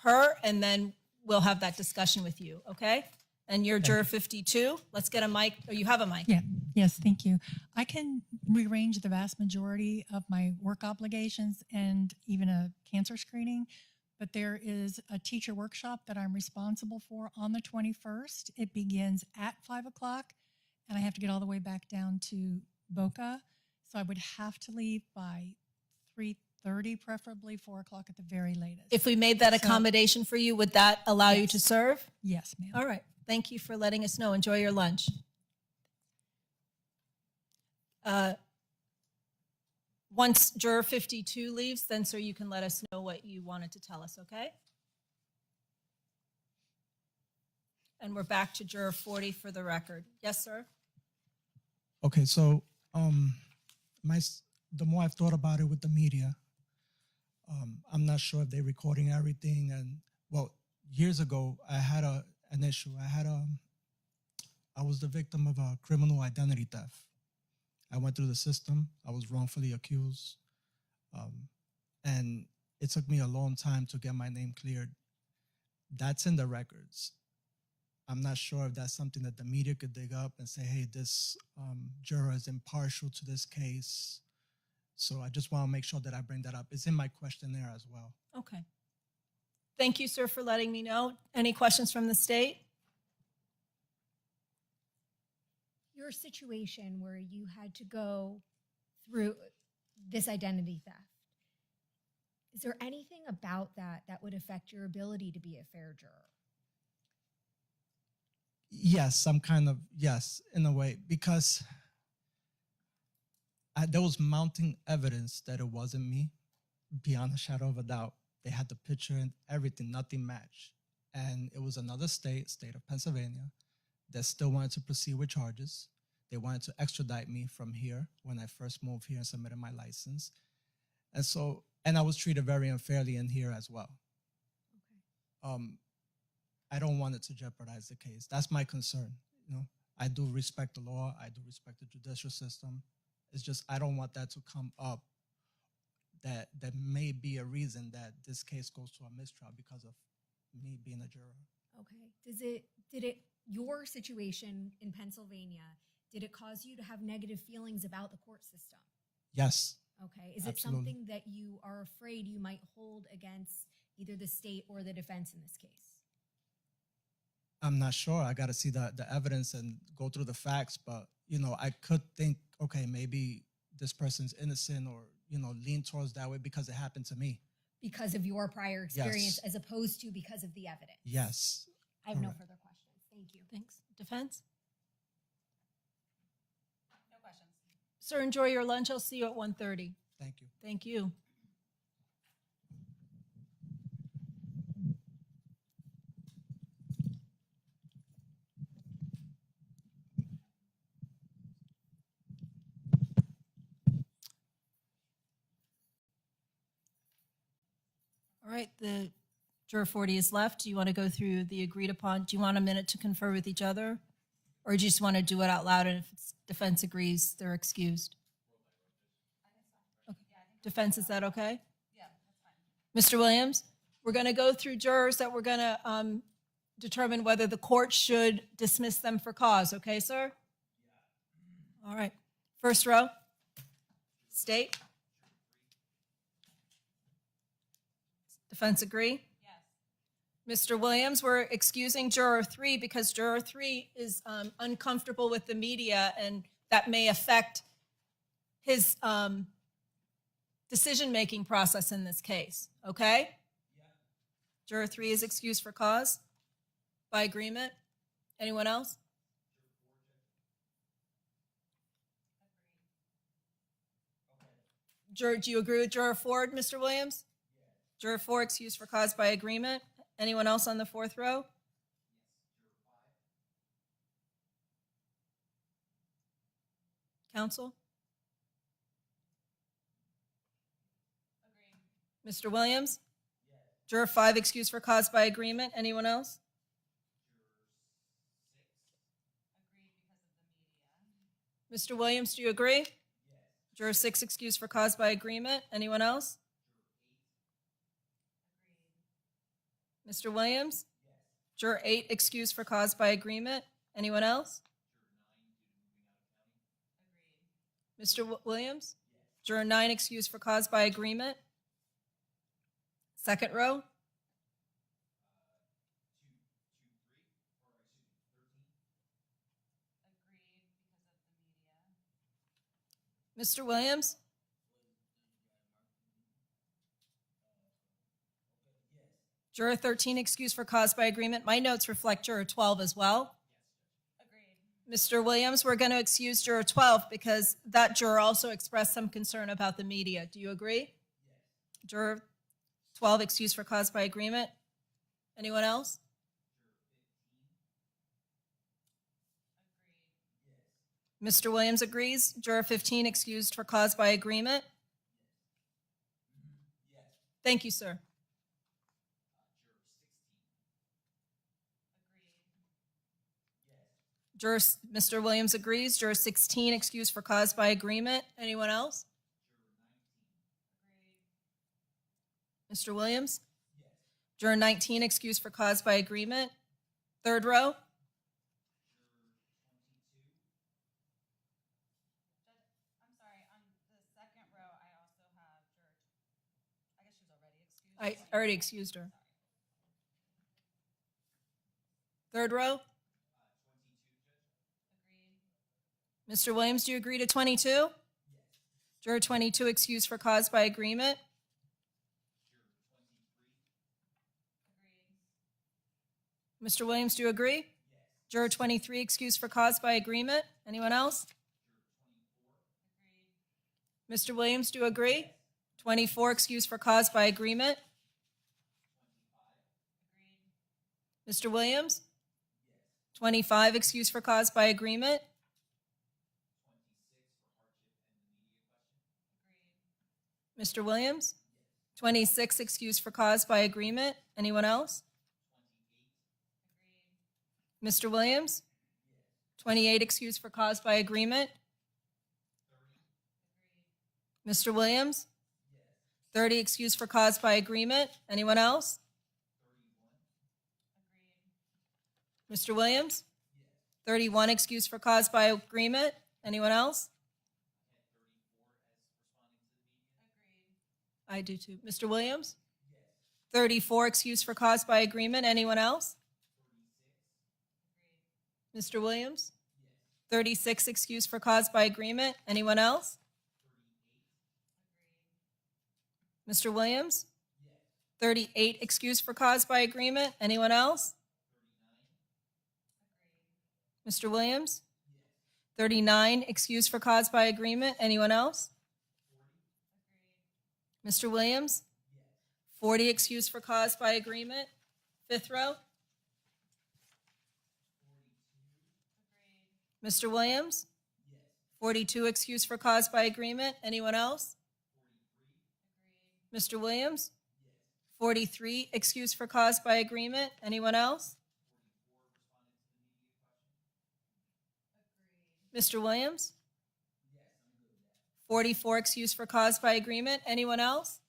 her, and then we'll have that discussion with you. Okay. And you're juror 52. Let's get a mic. Oh, you have a mic. Yeah. Yes. Thank you. I can rearrange the vast majority of my work obligations and even a cancer screening, but there is a teacher workshop that I'm responsible for on the 21st. It begins at 5 o'clock, and I have to get all the way back down to Boca. So I would have to leave by 3:30, preferably 4 o'clock at the very latest. If we made that So- accommodation for you, would that allow you to serve? Yes, ma'am. All right. Thank you for letting us know. Enjoy your lunch. Once juror 52 leaves, then, sir, you can let us know what you wanted to tell us, okay? And we're back to juror 40 for the record. Yes, sir? Okay, so the more I've thought about it with the media, I'm not sure if they're recording everything. And well, years ago, I had an issue. I was the victim of a criminal identity theft. I went through the system. I was wrongfully accused. And it took me a long time to get my name cleared. That's in the records. I'm not sure if that's something that the media could dig up and say, hey, this juror is impartial to this case. So I just want to make sure that I bring that up. It's in my questionnaire as well. Okay. Thank you, sir, for letting me know. Any questions from the state? Your situation where you had to go through this identity theft, is there anything about that that would affect your ability to be a fair juror? Yes, yes, in a way, because there was mounting evidence that it wasn't me, beyond a shadow of a doubt. They had the picture and everything, nothing matched. And it was another state of Pennsylvania, that still wanted to proceed with charges. They wanted to extradite me from here when I first moved here and submitted my license. And I was treated very unfairly in here as well. Okay. I don't want it to jeopardize the case. That's my concern. You know, I do respect the law. I do respect the judicial system. It's just, I don't want that to come up that may be a reason that this case goes to a mistrial because of me being a juror. Okay. Did it, your situation in Pennsylvania, did it cause you to have negative feelings about the court system? Yes. Okay. Is Absolutely. it something that you are afraid you might hold against either the state or the defense in this case? I'm not sure. I got to see the evidence and go through the facts. But, you know, I could think, okay, maybe this person's innocent or, you know, lean towards that way because it happened to me. Because of your prior experience Yes. as opposed to because of the evidence? Yes. I have no Correct. further questions. Thank you. Thanks. Defense? No questions. Sir, enjoy your lunch. I'll see you at 1:30. Thank you. Thank you. All right, the juror 40 is left. Do you want to go through the agreed upon? Do you want a minute to confer with each other? Or do you just want to do it out loud, and if defense agrees, they're excused? Okay. Defense, is that okay? Yeah, that's fine. Mr. Williams, we're going to go through jurors that we're going to determine whether the court should dismiss them for cause. Okay, sir? All right. First row. State. Defense agree? Yes. Mr. Williams, we're excusing juror 3 because juror 3 is uncomfortable with the media, and that may affect his decision-making process in this case. Okay? Yeah. Juror 3 is excused for cause by agreement. Anyone else? Juror, do you agree with juror 4, Mr. Williams? Juror 4 excused for cause by agreement. Anyone else on the fourth row? Counsel? Agreed. Mr. Williams? Yes. Juror 5 excused for cause by agreement. Anyone else? Mr. Williams, do you agree? Yes. Juror 6 excused for cause by agreement. Anyone else? Mr. Williams? Yes. Juror 8 excused for cause by agreement. Anyone else? Mr. Williams? Yes. Juror 9 excused for cause by agreement. Second row? Mr. Williams? Juror 13 excused for cause by agreement. My notes reflect juror 12 as well. Mr. Williams, we're going to excuse juror 12 because that juror also expressed some concern about the media. Do you agree? Yes. Juror 12 excused for cause by agreement. Anyone else? Mr. Williams agrees. Juror 15 excused for cause by agreement. Thank you, sir. Mr. Williams agrees. Juror 16 excused for cause by agreement. Anyone else? Mr. Williams? Juror 19 excused for cause by agreement. Third row? I'm sorry, on the second row, I also have juror, I guess she was already excused. I already excused her. Third row? Mr. Williams, do you agree to 22? Yes. Juror 22 excused for cause by agreement. Mr. Williams, do you agree? Yes. Juror 23 excused for cause by agreement. Anyone else? Mr. Williams, do you agree? Yes. 24 excused for cause by agreement. Mr. Williams? Yes. 25 excused for cause by agreement. 26 for hardship and the media question. Mr. Williams? Yes. 26 excused for cause by agreement. Anyone else? 28. Mr. Williams? Yes. 28 excused for cause by agreement. 30. Mr. Williams? Yes. 30 excused for cause by agreement. Anyone else? 31. Mr. Williams? Yes. 31 excused for cause by agreement. Anyone else? I do too. Mr. Williams? Yes. 34 excused for cause by agreement. Anyone else? 36. Mr. Williams? Yes. 36 excused for cause by agreement. Anyone else? 38. Mr. Williams? Yes. 38 excused for cause by agreement. Anyone else? 39. Mr. Williams? Yes. 39 excused for cause by agreement. Anyone else? Mr. Williams? Yes. 40 excused for cause by agreement. Fifth row? 42. Mr. Williams? Yes. 42 excused for cause by agreement. Anyone else? 43. Mr. Williams? Yes. 43 excused for cause by agreement. Anyone else? 44 responded to the media question. Agreed. Mr. Williams? 44 excused for cause by agreement. Anyone else?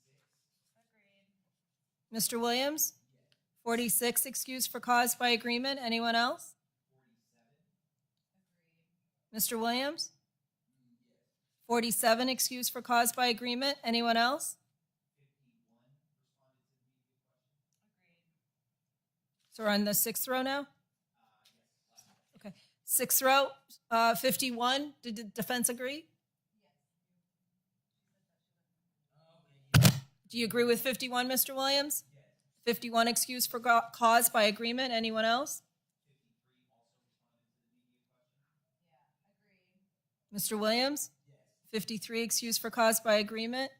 46. Agreed. Mr. Williams? Yes. 46 excused for cause by agreement. Anyone else? 47. Agreed. Mr. Williams? Yes. 47 excused for cause by agreement. Anyone else? 51 responded to the media question. Agreed. So we're on the sixth row now? Yes. Okay. Sixth row, 51. Did the defense agree? Do you agree with 51, Mr. Williams? Yes. 51 excused for cause by agreement. Anyone else? 53 also responded to the media question. Yeah, agreed. Mr. Williams? Yes. 53 excused for cause by agreement.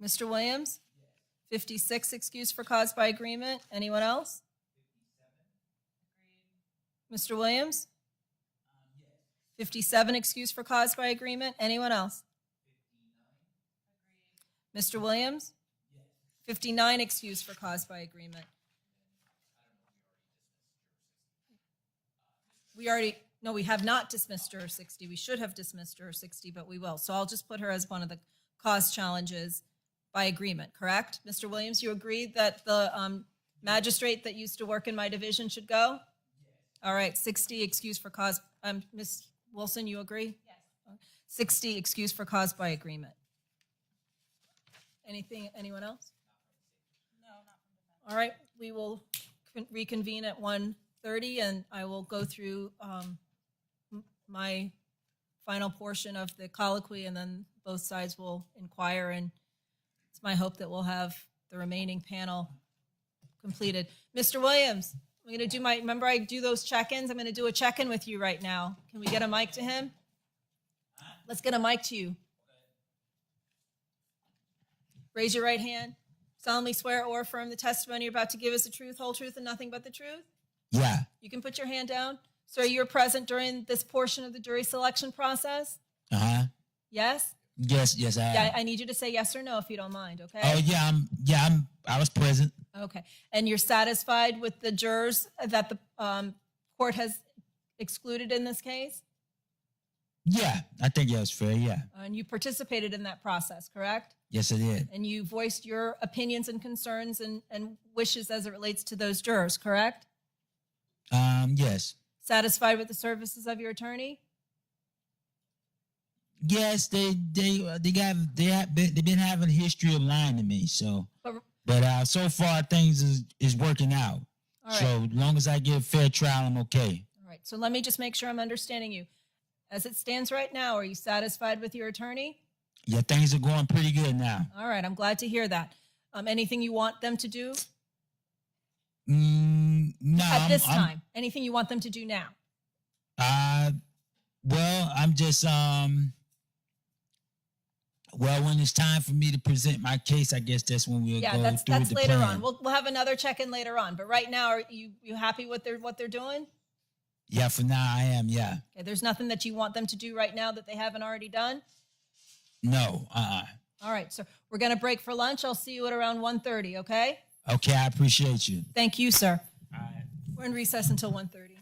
56. Agreed. Mr. Williams? Yes. 56 excused for cause by agreement. Anyone else? 57. Agreed. Mr. Williams? 57 excused for cause by agreement. Anyone else? 59. Agreed. Mr. Williams? Yes. 59 excused for cause by agreement. We have not dismissed juror 60. We should have dismissed juror 60, but we will. So I'll just put her as one of the cause challenges by agreement, correct? Mr. Williams, you agree that the magistrate that used to work in my division should go? Yes. All right, 60 excused for cause. Ms. Wilson, you agree? Yes. 60 excused for cause by agreement. Anyone else? No, not from defense. All right, we will reconvene at 1:30 and I will go through my final portion of the colloquy, and then both sides will inquire. And it's my hope that we'll have the remaining panel completed. Mr. Williams, I'm going to do remember I do those check-ins? I'm going to do a check-in with you right now. Can we get a mic to him? Let's get a mic to you. Raise your right hand. Solemnly swear or affirm the testimony you're about to give is the truth, whole truth, and nothing but the truth? Yeah. You can put your hand down. Sir, you were present during this portion of the jury selection process? Uh-huh. Yes? Yes, I am. Yeah, I need you to say yes or no if you don't mind, okay? Oh yeah, I was present. Okay. And you're satisfied with the jurors that the court has excluded in this case? Yeah, I think that was fair, yeah. And you participated in that process, correct? Yes, I did. And you voiced your opinions and concerns and wishes as it relates to those jurors, correct? Yes. Satisfied with the services of your attorney? Yes, they've been having a history of lying to me, so but so far things is working out. All right. So as long as I get a fair trial, I'm okay. All right. So let me just make sure I'm understanding you. As it stands right now, are you satisfied with your attorney? Yeah, things are going pretty good now. All right. I'm glad to hear that. Anything you want them to do No. at this time? Anything you want them to do now? Well, I'm just well, when it's time for me to present my case, I guess that's when we'll go that's through the later plan. on. We'll have another check-in later on. But right now, are you happy with what they're doing? Yeah, for now I am, yeah. Okay, there's nothing that you want them to do right now that they haven't already done? No, All right, so we're going to break for lunch. I'll see you at around 1:30, okay? Okay, I appreciate you. Thank you, sir. We're in recess until 1:30.